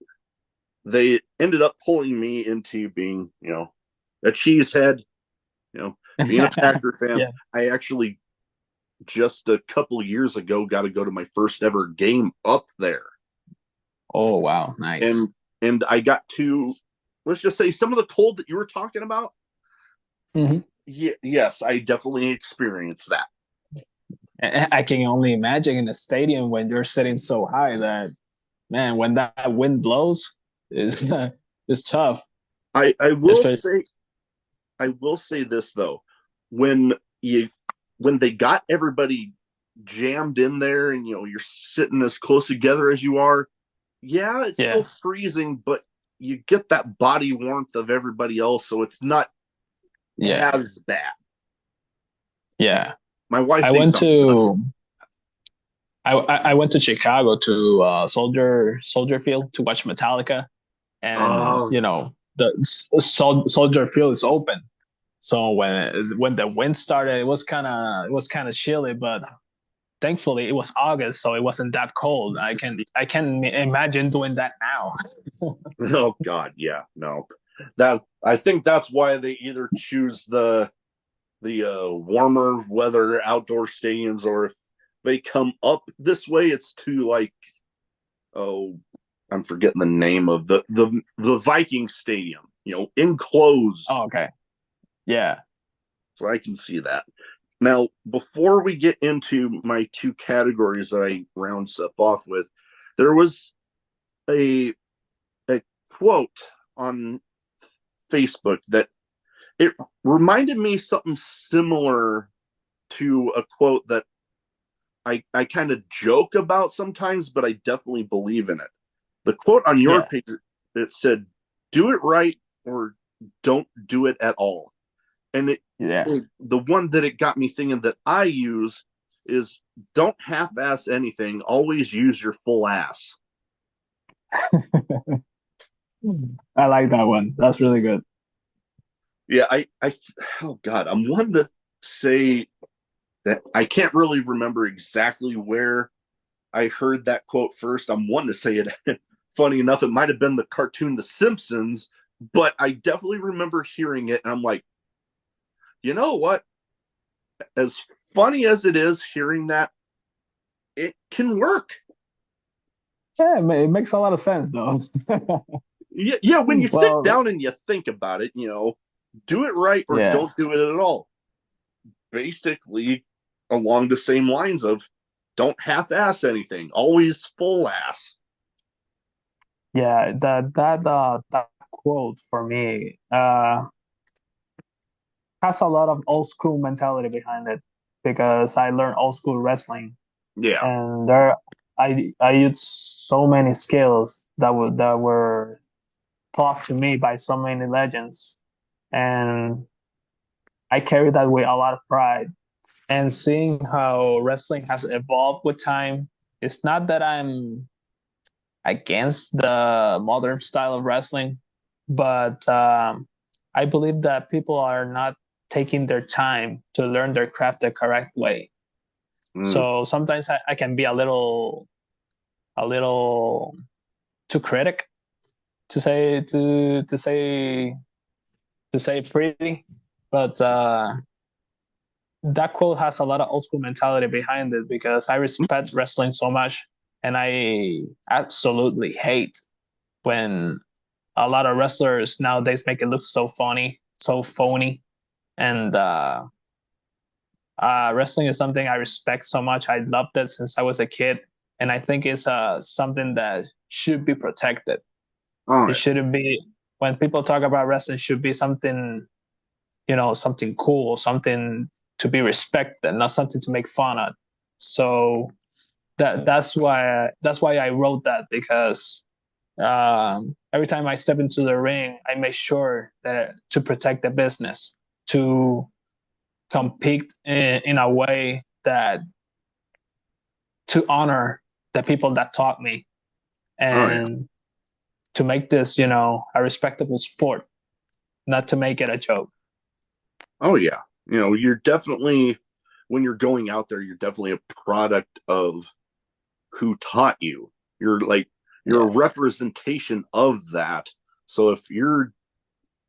they ended up pulling me into being, a cheesehead, being a Packer fan. Yeah. I actually just a couple of years ago got to go to my first ever game up there. Oh, wow. And Nice. I got to, let's just say, some of the cold that you were talking about. Hmm. Yes, I definitely experienced that. I can only imagine in a stadium when you're sitting so high that, man, when that wind blows, is it's tough. I, I will Especially, say I will say this though, when you when they got everybody jammed in there and you're sitting as close together as you are, yeah, it's still yeah, freezing, but you get that body warmth of everybody else, so it's not yeah, as bad. yeah. My wife I thinks went I'm nuts. to I went to Chicago to Soldier Field to watch Metallica, and Oh, Soldier Field is open. So when the wind started, it was kind of chilly, but thankfully it was August, so it wasn't that cold. I can imagine doing that now. oh God, yeah, no. That I think that's why they either choose the warmer weather outdoor stadiums, or if they come up this way, it's too like, oh, I'm forgetting the name of the Viking Stadium, enclosed. Oh, okay. Yeah. So I can see that. Now, before we get into my two categories that I round stuff off with, there was a a quote on Facebook that it reminded me something similar to a quote that I kind of joke about sometimes, but I definitely believe in it. The quote on your Yeah. page, it said, "Do it right or don't do it at all." And Yeah. the one that it got me thinking that I use is don't half-ass anything. Always use your full ass. I like that one. That's really good. Yeah, oh God, I'm one to say that I can't really remember exactly where I heard that quote first. I'm one to say it. Funny enough, it might have been the cartoon The Simpsons, but I definitely remember hearing it, and I'm like, you know what? As funny as it is hearing that, it can work. Yeah, it makes a lot of sense though. Yeah, when you sit Well, down and you think about it, do it right or yeah, don't do it at all. Basically, along the same lines of don't half-ass anything, always full ass. yeah. That quote for me has a lot of old school mentality behind it because I learned old school wrestling, Yeah. and I used so many skills that were taught to me by so many legends, and I carry that with a lot of pride. And seeing how wrestling has evolved with time, it's not that I'm against the modern style of wrestling, but I believe that people are not taking their time to learn their craft the correct way. Mm. So sometimes I can be a little too critic to say pretty, but that quote has a lot of old school mentality behind it because I respect wrestling so much, and I absolutely hate when a lot of wrestlers nowadays make it look so funny, so phony, and wrestling is something I respect so much. I loved it since I was a kid, and I think it's something that should be protected. All It right. shouldn't be when people talk about wrestling. Should be something something cool, something to be respected, not something to make fun of. So that's why I wrote that because every time I step into the ring, I make sure that to protect the business, to compete in a way that to honor the people that taught me Oh yeah. and to make this, a respectable sport, not to make it a joke. Oh yeah. You're definitely when you're going out there, you're definitely a product of who taught you. You're Yeah. a representation of that. So if you're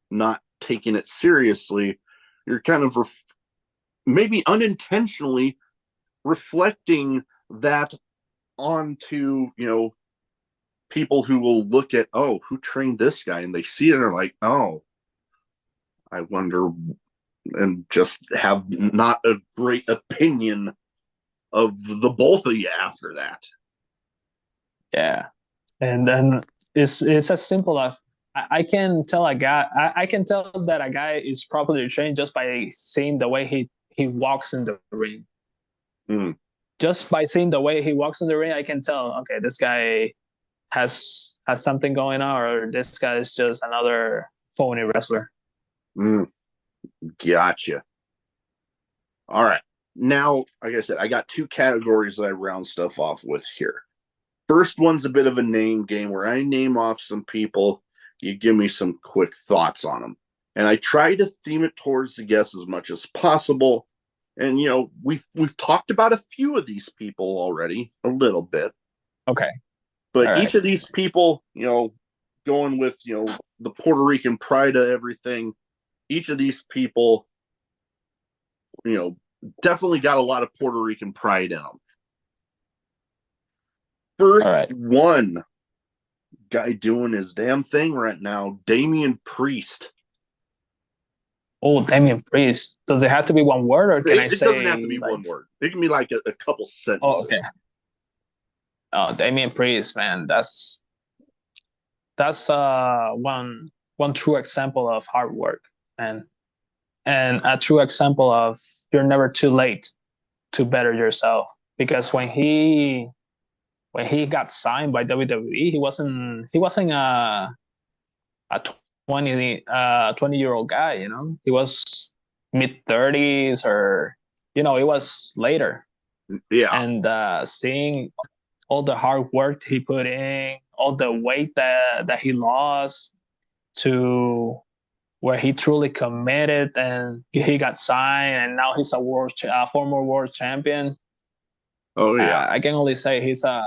not taking it seriously, you're kind of maybe unintentionally reflecting that onto people who will look at, oh, who trained this guy, and they see it and are like, oh, I wonder, and just have not a great opinion of the both of you after that. Yeah. And then it's as simple as I can tell a guy I can tell that a guy is properly trained just by seeing the way he walks in the ring. Mm. Just by seeing the way he walks in the ring, I can tell, okay, this guy has something going on, or this guy is just another phony wrestler. Mm. Gotcha. All right. Now, like I said, I got two categories that I round stuff off with here. First one's a bit of a name game where I name off some people. You give me some quick thoughts on them. And I try to theme it towards the guest as much as possible. And we've talked about a few of these people already, a little bit. Okay. But All right. each of these people, going with, the Puerto Rican pride of everything, each of these people, definitely got a lot of Puerto Rican pride in them. All First right. one guy doing his damn thing right now, Damian Priest. Oh, Damian Priest. Does it have to be one word, or can I It doesn't have to say be like? one word. It can be like a couple Oh, sentences. okay. Oh, Damian Priest, man, that's one true example of hard work, and a true example of you're never too late to better yourself. Because when he got signed by WWE, he wasn't a 20-year-old guy. He was mid 30s, or it was later. Yeah. and seeing all the hard work he put in, all the weight that he lost to where he truly committed and he got signed and now he's a former world champion. Oh yeah. I can only say he's a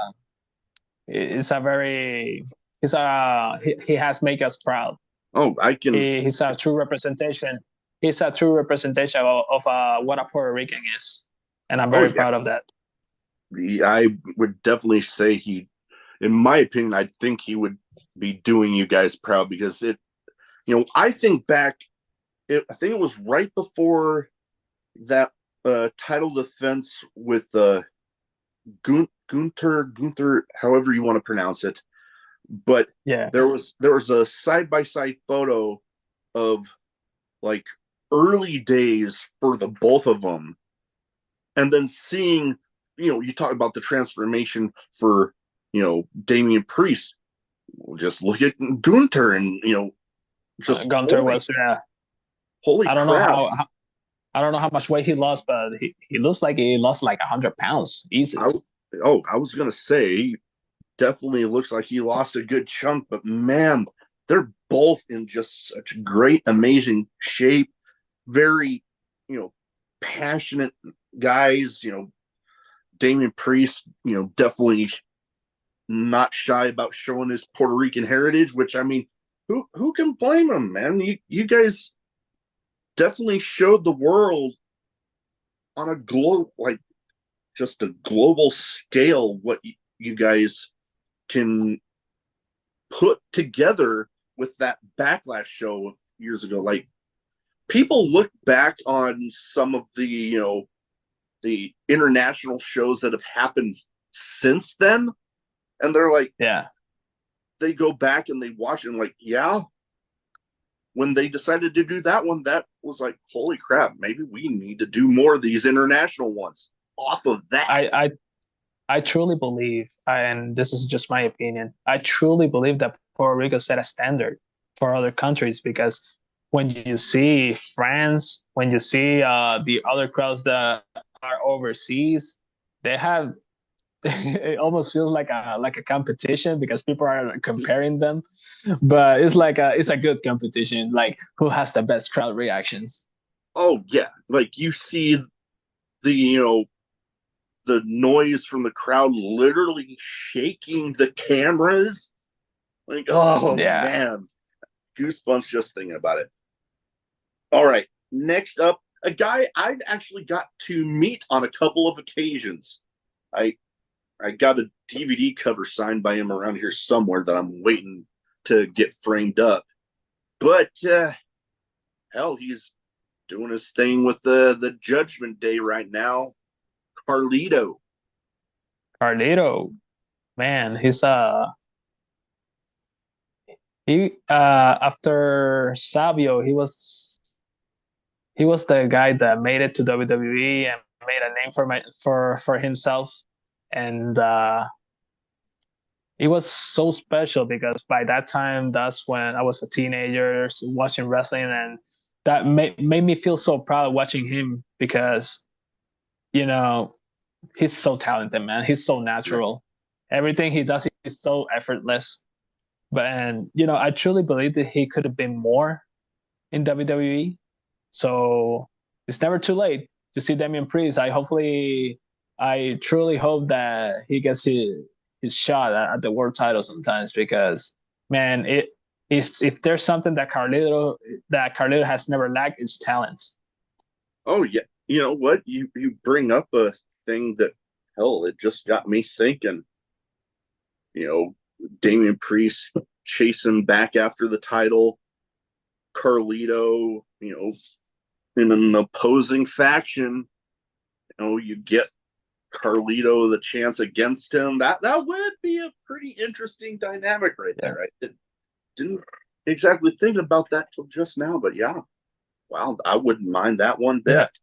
very he has made us proud. Oh, I can. He's a true representation. He's a true representation of what a Puerto Rican is, and I'm Oh very yeah. proud of that. I would definitely say in my opinion, I think he would be doing you guys proud because I think back, I think it was right before that title defense with Gunther, however you want to pronounce it. But Yeah, there was a side-by-side photo of like early days for the both of them, and then seeing, you talk about the transformation for, Damian Priest. Just look at Gunther and, just Gunter was holy I don't know crap. I don't know how much weight he lost, but he looks like he lost like 100 pounds I, easily. I was gonna say, he definitely looks like he lost a good chunk, but man, they're both in just such great, amazing shape. Very, passionate guys. Damian Priest, definitely not shy about showing his Puerto Rican heritage, which, I mean, who can blame him, man? You guys definitely showed the world on a just a global scale what you guys can put together with that Backlash show years ago. Like, people look back on some of the international shows that have happened since then, and they're like, Yeah, they go back and they watch it and like, yeah, when they decided to do that one, that was like, holy crap, maybe we need to do more of these international ones off of that. I I I truly believe, and this is just my opinion, I truly believe that Puerto Rico set a standard for other countries because when you see France, when you see the other crowds that are overseas, they have it almost feels like a competition because people are comparing them, but it's a good competition, like who has the best crowd reactions. Oh yeah, like you see the noise from the crowd literally shaking the cameras. Like, oh Yeah. man, goosebumps just thinking about it. All right, next up, a guy I've actually got to meet on a couple of occasions. I I got a DVD cover signed by him around here somewhere that I'm waiting to get framed up. But hell, he's doing his thing with the Judgment Day right now. Carlito. Carlito, man, he after Savio, he was the guy that made it to WWE and made a name for himself, and it was so special because by that time, that's when I was a teenager watching wrestling, and that made me feel so proud watching him because you know he's so talented, man. He's so Yeah. natural. Everything he does is so effortless. But and I truly believe that he could have been more in WWE. So it's never too late to see Damian Priest. I truly hope that he gets his shot at the world title sometimes because man, if there's something that Carlito has never lacked, it's talent. Oh yeah. You know what? You bring up a thing that, hell, it just got me thinking. You know, Damian Priest chasing back after the title, Carlito, in an opposing faction, you get Carlito the chance against him. That would be a pretty interesting dynamic right Yeah. there. I didn't exactly think about that till just now, but yeah, wow, I wouldn't mind that one Yeah. bit.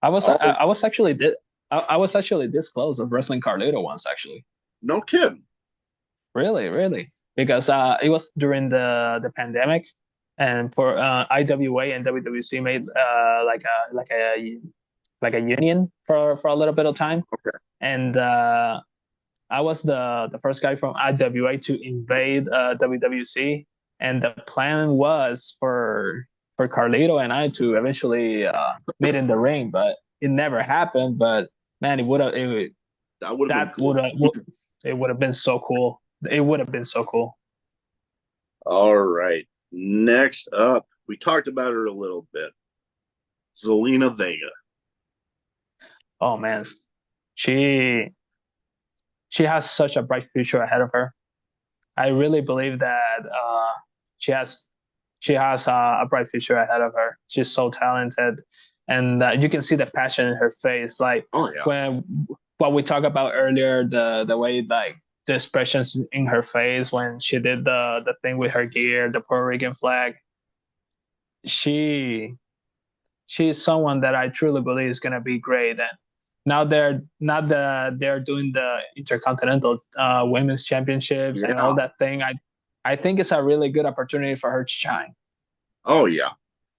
Oh, I was actually this close of wrestling Carlito once actually. no kidding. Really, really, because it was during the pandemic, and for IWA and WWC made like a union for a little bit of time, Okay. and I was the first guy from IWA to invade WWC, and the plan was for Carlito and I to eventually meet in the ring, but it never happened. But man, That would have been that cool. would have been so cool. It would have been so cool. All right. Next up, we talked about her a little bit. Zelina Vega. Oh man, she she has such a bright future ahead of her. I really believe that she has she has a bright future ahead of her. She's so talented, and you can see the passion in her face. Like Oh yeah. when what we talked about earlier, the way like the expressions in her face when she did the thing with her gear, the Puerto Rican flag. She she's someone that I truly believe is gonna be great. And now they're doing the Intercontinental Women's Championships and all Yeah. that thing. I think it's a really good opportunity for her to shine. Oh yeah.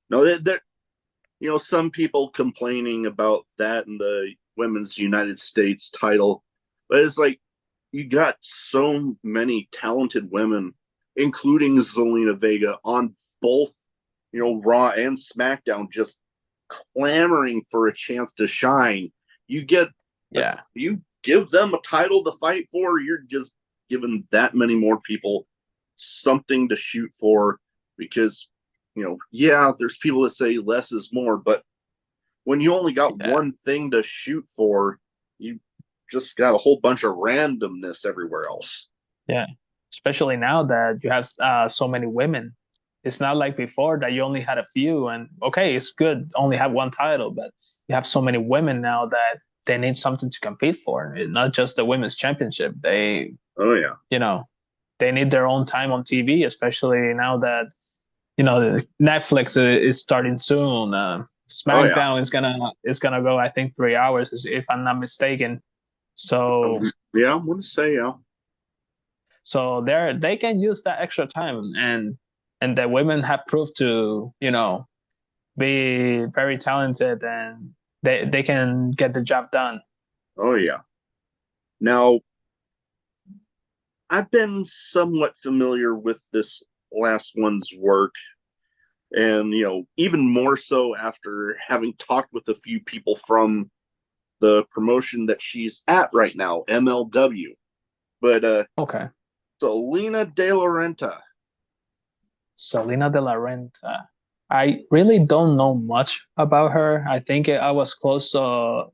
No, that some people complaining about that in the women's United States title, but it's like you got so many talented women, including Zelina Vega, on both Raw and SmackDown, just clamoring for a chance to shine. You get Yeah, you give them a title to fight for, you're just giving that many more people something to shoot for because yeah, there's people that say less is more, but when you only got yeah, one thing to shoot for, you just got a whole bunch of randomness everywhere else. yeah. Especially now that you have so many women. It's not like before that you only had a few, and okay, it's good only have one title, but you have so many women now that they need something to compete for. It's not just the women's championship. Oh yeah. You know, they need their own time on TV, especially now that Netflix is starting soon. Oh yeah. SmackDown is gonna go, I think, 3 hours, if I'm not mistaken. So Yeah, I'm gonna say yeah. they can use that extra time, and the women have proved to be very talented, and they can get the job done. Oh yeah. Now I've been somewhat familiar with this last one's work, and even more so after having talked with a few people from the promotion that she's at right now, MLW. But Okay. Selena De La Renta. Selena De La Renta. I really don't know much about her. I think I was close of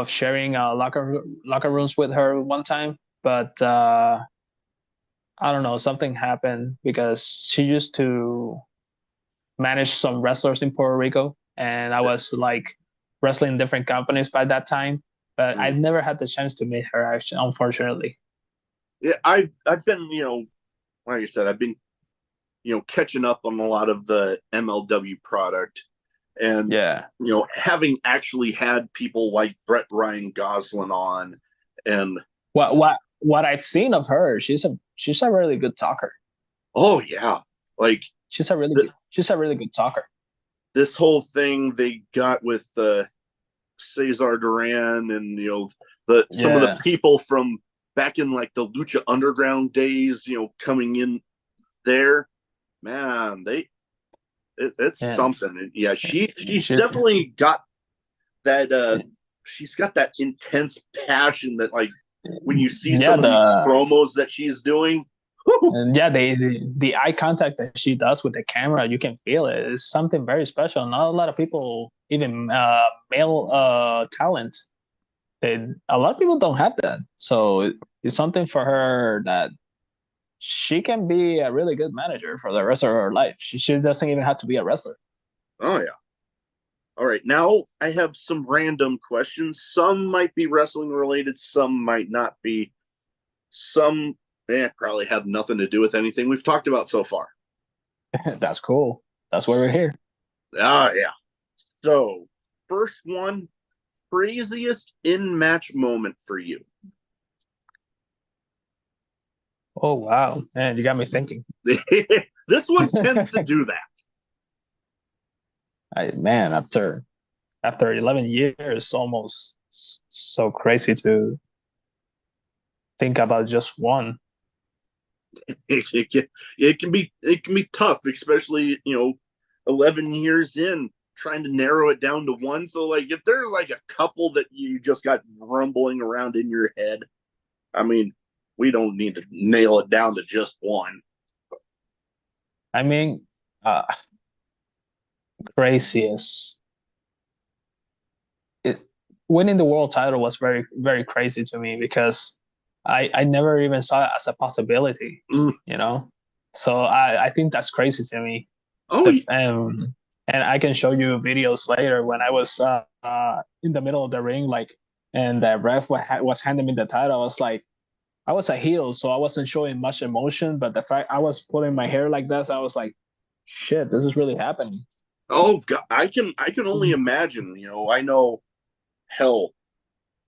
sharing locker rooms with her one time, but I don't know, something happened because she used to manage some wrestlers in Puerto Rico, and I was like wrestling in different companies by that time, but I never had the chance to meet her actually, unfortunately. Yeah, I've been like I said, I've been catching up on a lot of the MLW product, and Yeah. having actually had people like Brett Ryan Goslin on, and What I've seen of her, she's a really good talker. oh yeah, like She's a really good talker. this whole thing they got with Cesar Duran and the some of the Yeah. people from back in like the Lucha Underground days, coming in there, man, it's And something. Yeah, she's she definitely got that. She's got that intense passion that like when you see yeah, some of these promos that she's doing. and yeah, the eye contact that she does with the camera, you can feel it. It's something very special. Not a lot of people, even male talent, a lot of people don't have that. So it's something for her that she can be a really good manager for the rest of her life. She doesn't even have to be a wrestler. Oh yeah. All right, now I have some random questions. Some might be wrestling related, some might not be. Some probably have nothing to do with anything we've talked about so far. That's cool. That's why we're here. Ah, yeah. So, first one, craziest in match moment for you. Oh wow, man, you got me thinking. This one tends to do that. Man, after after 11 years, almost. So crazy to think about just one. It can be tough, especially 11 years in, trying to narrow it down to one. So like if there's like a couple that you just got rumbling around in your head, I mean, we don't need to nail it down to just one. I mean, uh, craziest. It, winning the world title was very, very crazy to me because I never even saw it as a possibility, Mm. you know? So I think that's crazy to me. Oh, The and I can show you videos later when I was in the middle of the ring, like, and the ref was handing me the title. I was like, I was a heel, so I wasn't showing much emotion, but the fact I was pulling my hair like this, I was like, shit, this is really happening. oh God, I can only imagine. I know, hell,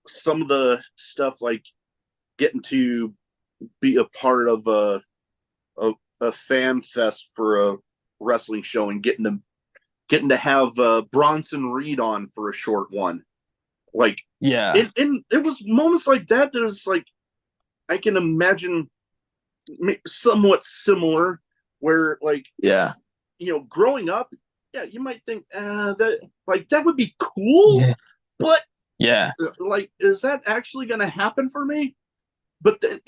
some of the stuff like getting to be a part of a fan fest for a wrestling show and getting to have Bronson Reed on for a short one. Like, Yeah, it was moments like that that was like I can imagine somewhat similar, where like yeah, growing up, yeah, you might think that like that would be cool, yeah, but yeah, like, is that actually going to happen for me? But then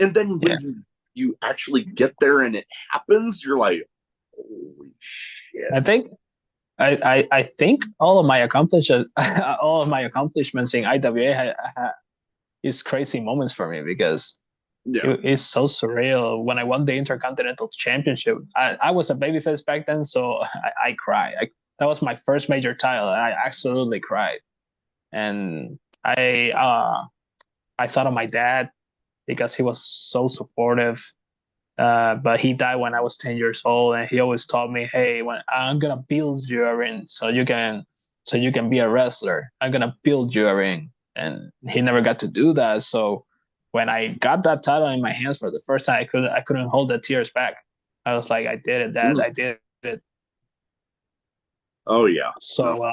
yeah. when you actually get there and it happens, you're like, holy shit. I think I think all of my accomplishments, all of my accomplishments in IWA is crazy moments for me because Yeah. it's so surreal. When I won the Intercontinental Championship, I was a babyface back then, so I cried. That was my first major title, and I absolutely cried. And I thought of my dad because he was so supportive. But he died when I was 10 years old, and he always taught me, "Hey, when I'm gonna build you a ring, so you can be a wrestler. I'm gonna build you a ring." And he never got to do that. So when I got that title in my hands for the first time, I couldn't hold the tears back. I was like, "I did it, Dad. Mm. I did it." Oh yeah. No. So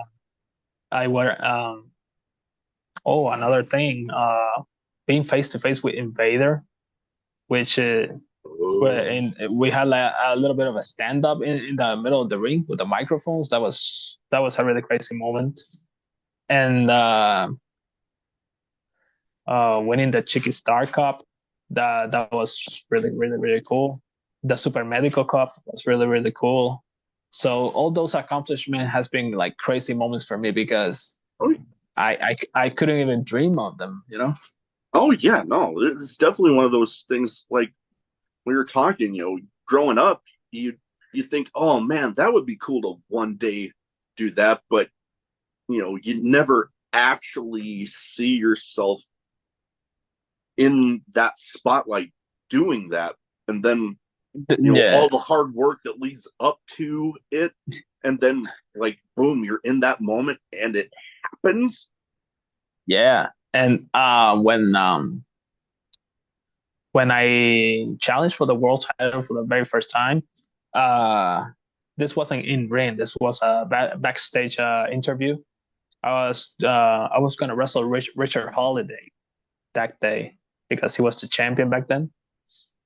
I were oh, another thing, being face to face with Invader, which Oh. we had like a little bit of a stand up in the middle of the ring with the microphones. That was a really crazy moment. And winning the Chicky Star Cup, that was really, really, really cool. The Super Medical Cup was really, really cool. So all those accomplishments has been like crazy moments for me because Oh, I couldn't even dream of them, you know? oh yeah, no, it's definitely one of those things. Like we were talking, growing up, you think, oh man, that would be cool to one day do that, but you never actually see yourself in that spotlight doing that, and then Yeah, all the hard work that leads up to it, and then like boom, you're in that moment and it happens. yeah. And when I challenged for the world title for the very first time, uh, this wasn't in ring. This was a backstage interview. I was gonna wrestle Richard Holiday that day because he was the champion back then,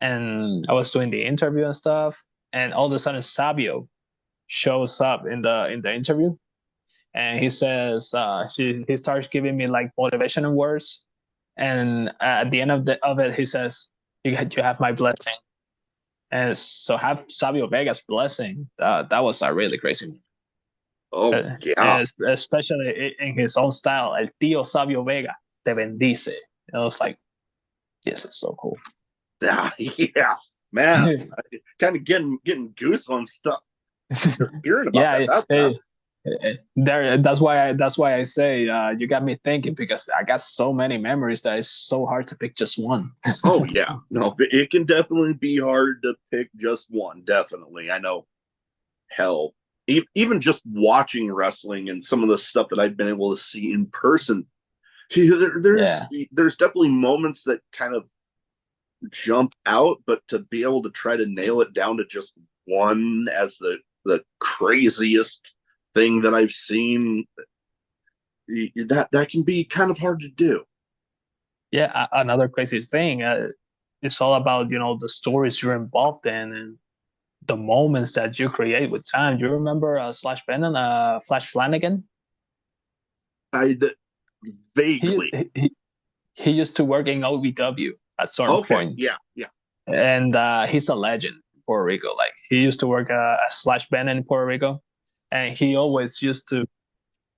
and I was doing the interview and stuff. And all of a sudden, Sabio shows up in the interview, and he says he starts giving me like motivational words, and at the end of it, he says, you have my blessing." And so have Savio Vega's blessing. That was a really crazy Oh one. yeah. Especially in his own style. El tío Savio Vega te bendice. It was like, this is so cool. Yeah, man, kind of getting goosebumps stuff just hearing about Yeah, that. That's that's why I say you got me thinking because I got so many memories that it's so hard to pick just one. oh yeah, no, it can definitely be hard to pick just one. Definitely, I know. Hell, even just watching wrestling and some of the stuff that I've been able to see in person, there's Yeah, there's definitely moments that kind of jump out, but to be able to try to nail it down to just one as the craziest thing that I've seen, That can be kind of hard to do. Yeah, another crazy thing. It's all about, the stories you're involved in and the moments that you create with time. Do you remember Slash Bennett, Flash Flanagan? I the, He, Vaguely. he he used to work in OVW at certain Okay, point, yeah, yeah. and he's a legend in Puerto Rico. Like he used to work as Slash Bennett in Puerto Rico, and he always used to,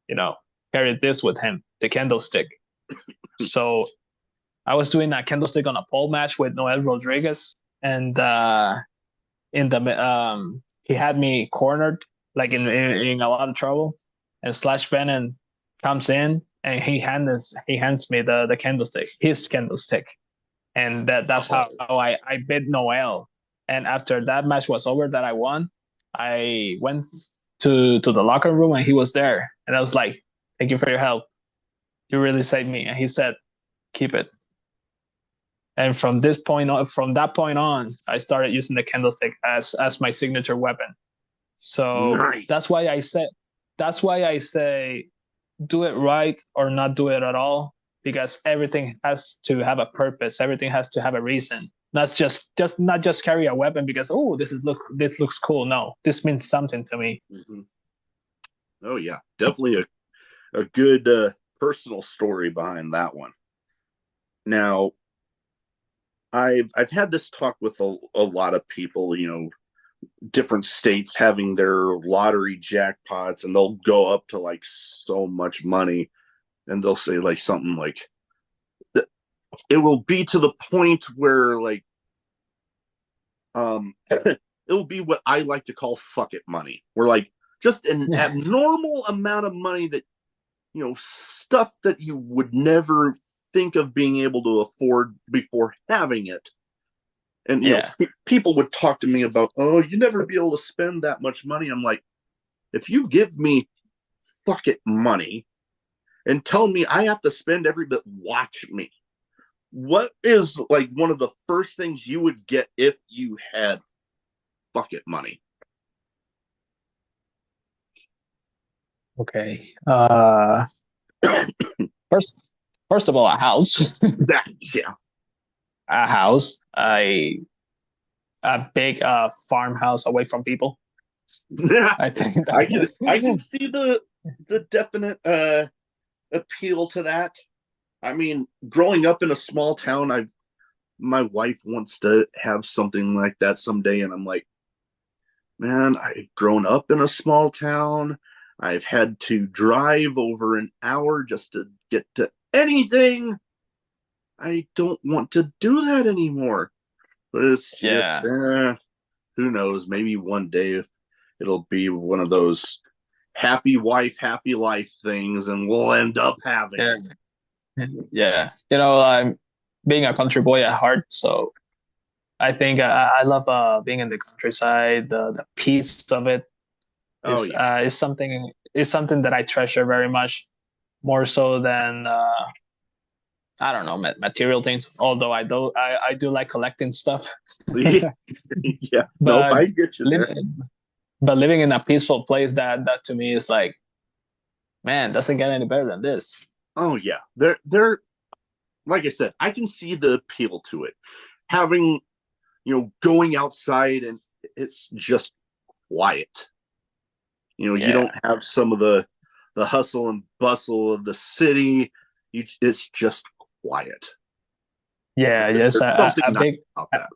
you know, carry this with him, the candlestick. So I was doing a candlestick on a pole match with Noel Rodriguez, and in the he had me cornered, like in a lot of trouble, and Slash Bennett comes in and he hands me the candlestick, his candlestick, and that's Oh, how I beat Noel. And after that match was over, that I won, I went to the locker room and he was there, and I was like, "Thank you for your help. You really saved me." And he said, "Keep it." And from that point on, I started using the candlestick as my signature weapon. So nice. that's why I say do it right or not do it at all, because everything has to have a purpose. Everything has to have a reason. Not just carry a weapon because, oh, this looks cool. No, this means something to me. Mhm. Oh yeah, definitely a good personal story behind that one. Now, I've had this talk with a lot of people, different states having their lottery jackpots, and they'll go up to like so much money, and they'll say like something like it will be to the point where like it will be what I like to call fuck it money. Where like just an abnormal amount of money that stuff that you would never think of being able to afford before having it. And Yeah, people would talk to me about, oh, you never be able to spend that much money. I'm like, if you give me fuck it money and tell me I have to spend every bit, watch me. What is like one of the first things you would get if you had fuck it money? okay. First first of all, a house. That, yeah. A house. A big farmhouse away from people. I think I can that. see the definite appeal to that. I mean, growing up in a small town, my wife wants to have something like that someday, and I'm like, man, I've grown up in a small town. I've had to drive over an hour just to get to anything. I don't want to do that anymore. But it's just, Yeah, who knows? Maybe one day it'll be one of those happy wife, happy life things, and we'll end up having yeah, it. yeah. I'm being a country boy at heart, so I think I love being in the countryside. The peace of it Oh yeah. is something that I treasure very much, more so than I don't know, material things. Although I do like collecting stuff, Yeah. No, but I get you there. living but living in a peaceful place, that to me is like, man, doesn't get any better than this. Oh yeah. They're like I said, I can see the appeal to it. Having, going outside and it's just quiet. You Yeah, don't have some of the hustle and bustle of the city. It's just quiet. yeah, just There's something a nice big about that.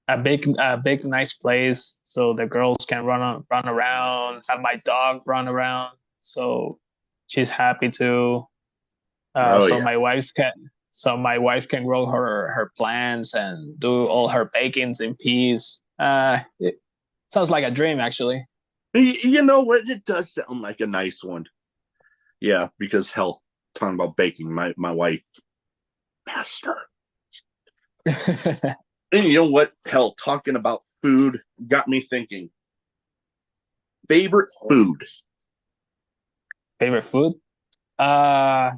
a big nice place so the girls can run around, have my dog run around, so she's happy too. Oh So yeah. my wife can grow her plants and do all her bakings in peace. It sounds like a dream, actually. You know what? It does sound like a nice one. Yeah, because hell, talking about baking, my wife, master. And you know what? Hell, talking about food got me thinking. Favorite food? Favorite food? Uh,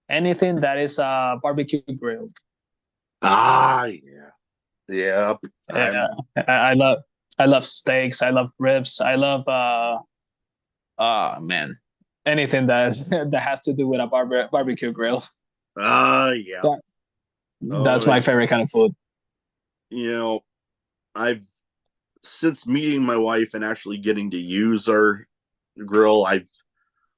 Anything that is barbecue grilled. Ah, yeah, yeah. Yeah, I'm I love steaks. I love ribs. I love man. anything that has to do with a barbecue grill. Yeah. That, Oh, that's my favorite kind of food. you know, I've since meeting my wife and actually getting to use our grill,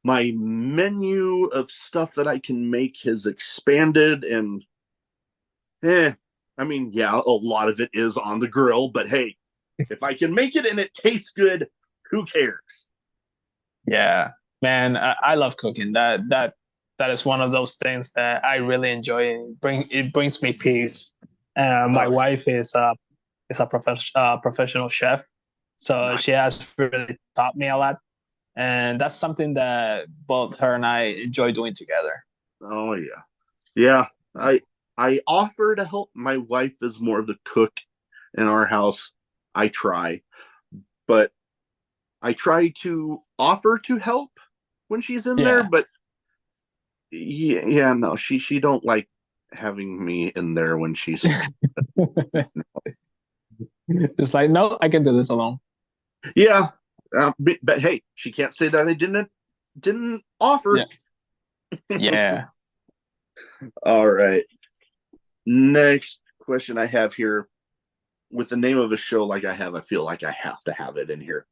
my menu of stuff that I can make has expanded, and I mean, yeah, a lot of it is on the grill, but hey, if I can make it and it tastes good, who cares? Yeah, man, I love cooking. That is one of those things that I really enjoy. It brings me peace. My Oh, wife is a professional chef, so nice. she has really taught me a lot, and that's something that both her and I enjoy doing together. Oh yeah. Yeah. I offer to help. My wife is more of the cook in our house. I try, but I try to offer to help when she's in there, Yeah, but yeah, no, she don't like having me in there when she's it's like no, I can do this alone. yeah. But hey, she can't say that I didn't offer. Yeah, yeah. All right. Next question I have here, with the name of a show like I have, I feel like I have to have it in here.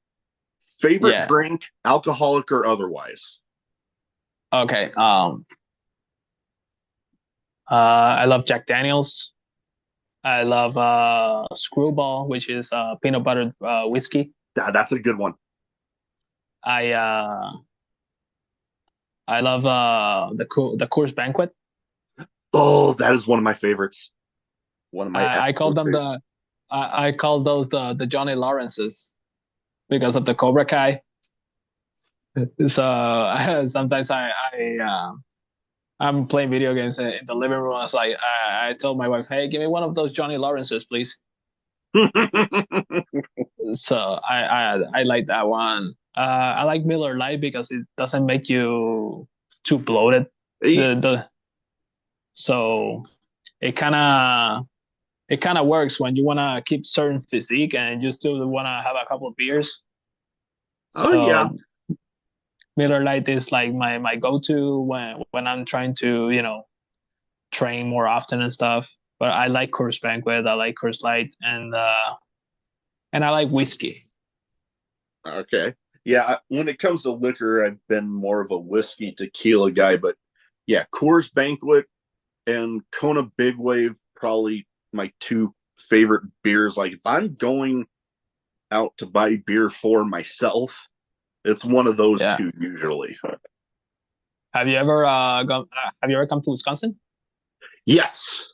Favorite Yeah. drink, alcoholic or otherwise? Okay. I love Jack Daniels. I love Screwball, which is peanut butter whiskey. That's a good one. I uh, I love the Coors Banquet. Oh, that is one of my favorites. One of my I call absolute them favorites. I call those the Johnny Lawrences because of the Cobra Kai. So sometimes I'm playing video games in the living room. I was like I told my wife, hey, give me one of those Johnny Lawrences, please. So I like that one. I like Miller Lite because it doesn't make you too bloated. The so it kind of works when you want to keep certain physique and you still want to have a couple of beers. Oh yeah. So Miller Lite is like my go-to when I'm trying to train more often and stuff. But I like Coors Banquet, I like Coors Light, and I like whiskey. Okay. Yeah, when it comes to liquor, I've been more of a whiskey tequila guy, but yeah, Coors Banquet and Kona Big Wave probably my two favorite beers. Like if I'm going out to buy beer for myself, it's one of those Yeah. two usually. Have you ever come to Wisconsin? Yes.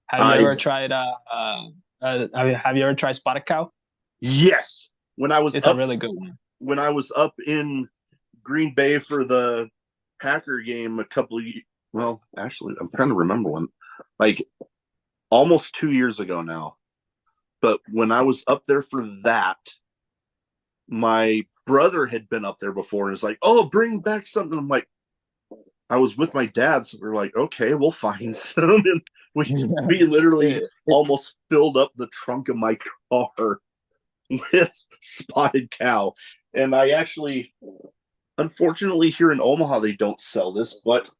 Have you I ever tried have you ever tried Spotted Cow? yes. It's a really good one. When I was up in Green Bay for the Packer game a couple of well, actually I'm trying to remember when. Like almost 2 years ago now. But when I was up there for that, my brother had been up there before and was like, "Oh, bring back something." I'm like, I was with my dad, so we are like, "Okay, we'll find some." And we literally It- almost filled up the trunk of my car with Spotted Cow. And I actually, unfortunately, here in Omaha, they don't sell this, but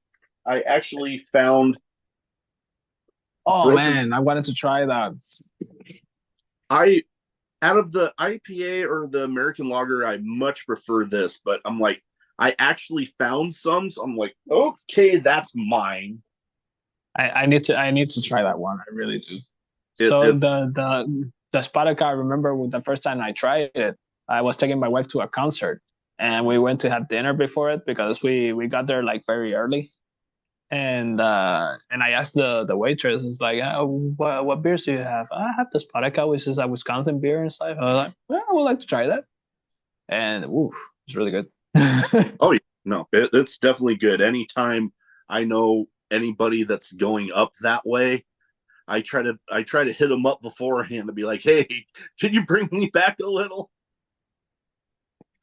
I actually found oh broken. man, I wanted to try that. I out of the IPA or the American lager, I much prefer this, but I'm like, I actually found some, so I'm like, okay, that's mine. I need to try that one. I really do. It, So it's the Spotted Cow, I remember with the first time I tried it, I was taking my wife to a concert and we went to have dinner before it because we got there like very early. And I asked the waitress, it's like, what beers do you have? I have the Spotted Cow, which is a Wisconsin beer and stuff. I was like, well, I would like to try that. And ooh, it's really good. oh yeah, no, it's definitely good. Anytime I know anybody that's going up that way, I try to hit them up beforehand to be like, hey, can you bring me back a little?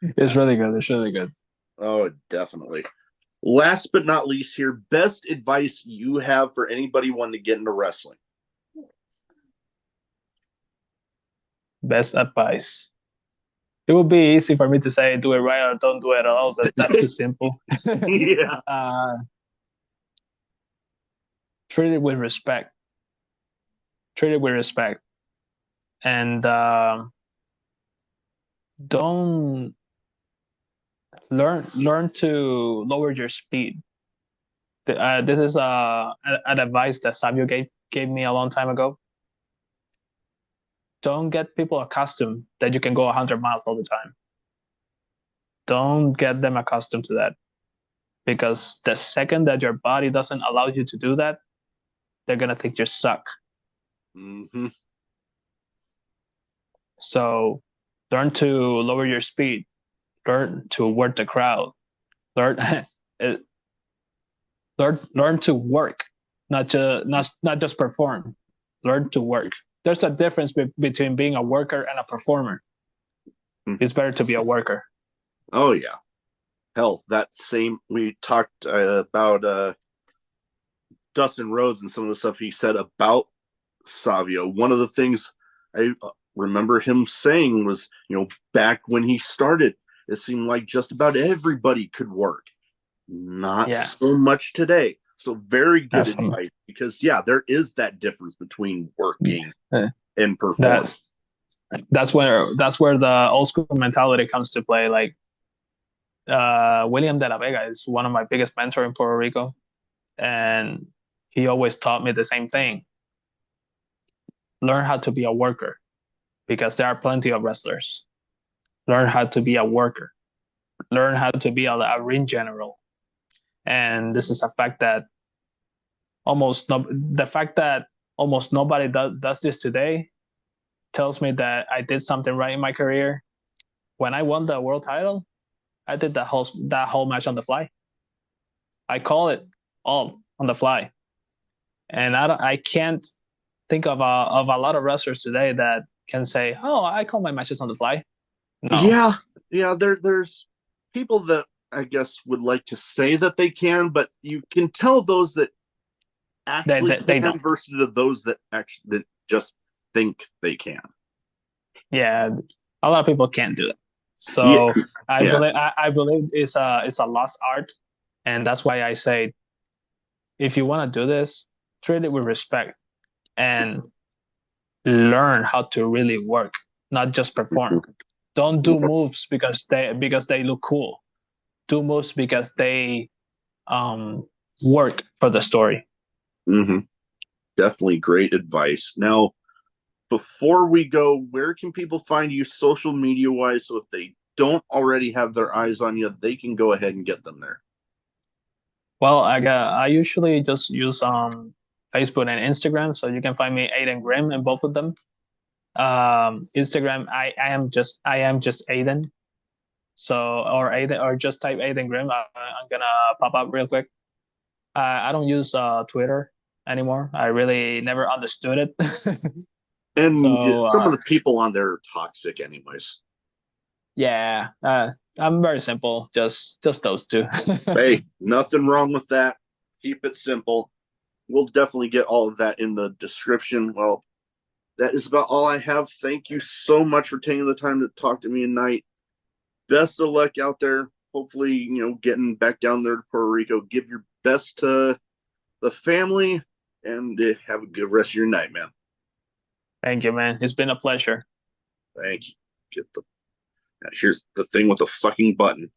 It's really good. It's really good. Oh, definitely. Last but not least here, best advice you have for anybody wanting to get into wrestling. Best advice. it would be easy for me to say do it right or don't do it at all, but that's too simple. Yeah. Treat it with respect. Treat it with respect, and don't learn to lower your speed. This is an advice that Savio gave me a long time ago. Don't get people accustomed that you can go 100 miles all the time. Don't get them accustomed to that, because the second that your body doesn't allow you to do that, they're gonna think you suck. Mm-hmm. So learn to lower your speed. Learn to work the crowd. Learn learn to work, not just perform. Learn to work. There's a difference between being a worker and a performer. It's better to be a worker. Oh yeah. Hell, we talked about Dustin Rhodes and some of the stuff he said about Savio. One of the things I remember him saying was, back when he started, it seemed like just about everybody could work. Not so much today. So very good advice, because there is that difference between working and performing. That's where the old school mentality comes to play. Like William de la Vega is one of my biggest mentors in Puerto Rico, and he always taught me the same thing. Learn how to be a worker, because there are plenty of wrestlers. Learn how to be a worker. Learn how to be a ring general. And this is a fact that almost nobody does this today tells me that I did something right in my career. When I won the world title, I did that whole match on the fly. I call it all on the fly, and I can't think of a lot of wrestlers today that can say, "Oh, I call my matches on the fly." No. Yeah. There's people that I guess would like to say that they can, but you can tell those that actually they can don't. versus those that just think they can. Yeah, a lot of people can't do it. So I believe it's a lost art, and that's why I say, if you want to do this, treat it with respect and learn how to really work, not just perform. Don't do moves because they look cool. Do moves because they work for the story. Mm-hmm. Definitely great advice. Now, before we go, where can people find you social media wise? So if they don't already have their eyes on you, they can go ahead and get them there. Well, I usually just use Facebook and Instagram, so you can find me Aiden Grimm in both of them. Instagram, I am just Aiden. So or just type Aiden Grimm. I'm gonna pop up real quick. I don't use Twitter anymore. I really never understood it. And so some of the people on there are toxic, anyways. Yeah, I'm very simple. Just those two. Hey, nothing wrong with that. Keep it simple. We'll definitely get all of that in the description. Well, that is about all I have. Thank you so much for taking the time to talk to me tonight. Best of luck out there. Hopefully, getting back down there to Puerto Rico. Give your best to the family and have a good rest of your night, man. Thank you, man. It's been a pleasure. Thank you. Here's the thing with the fucking button.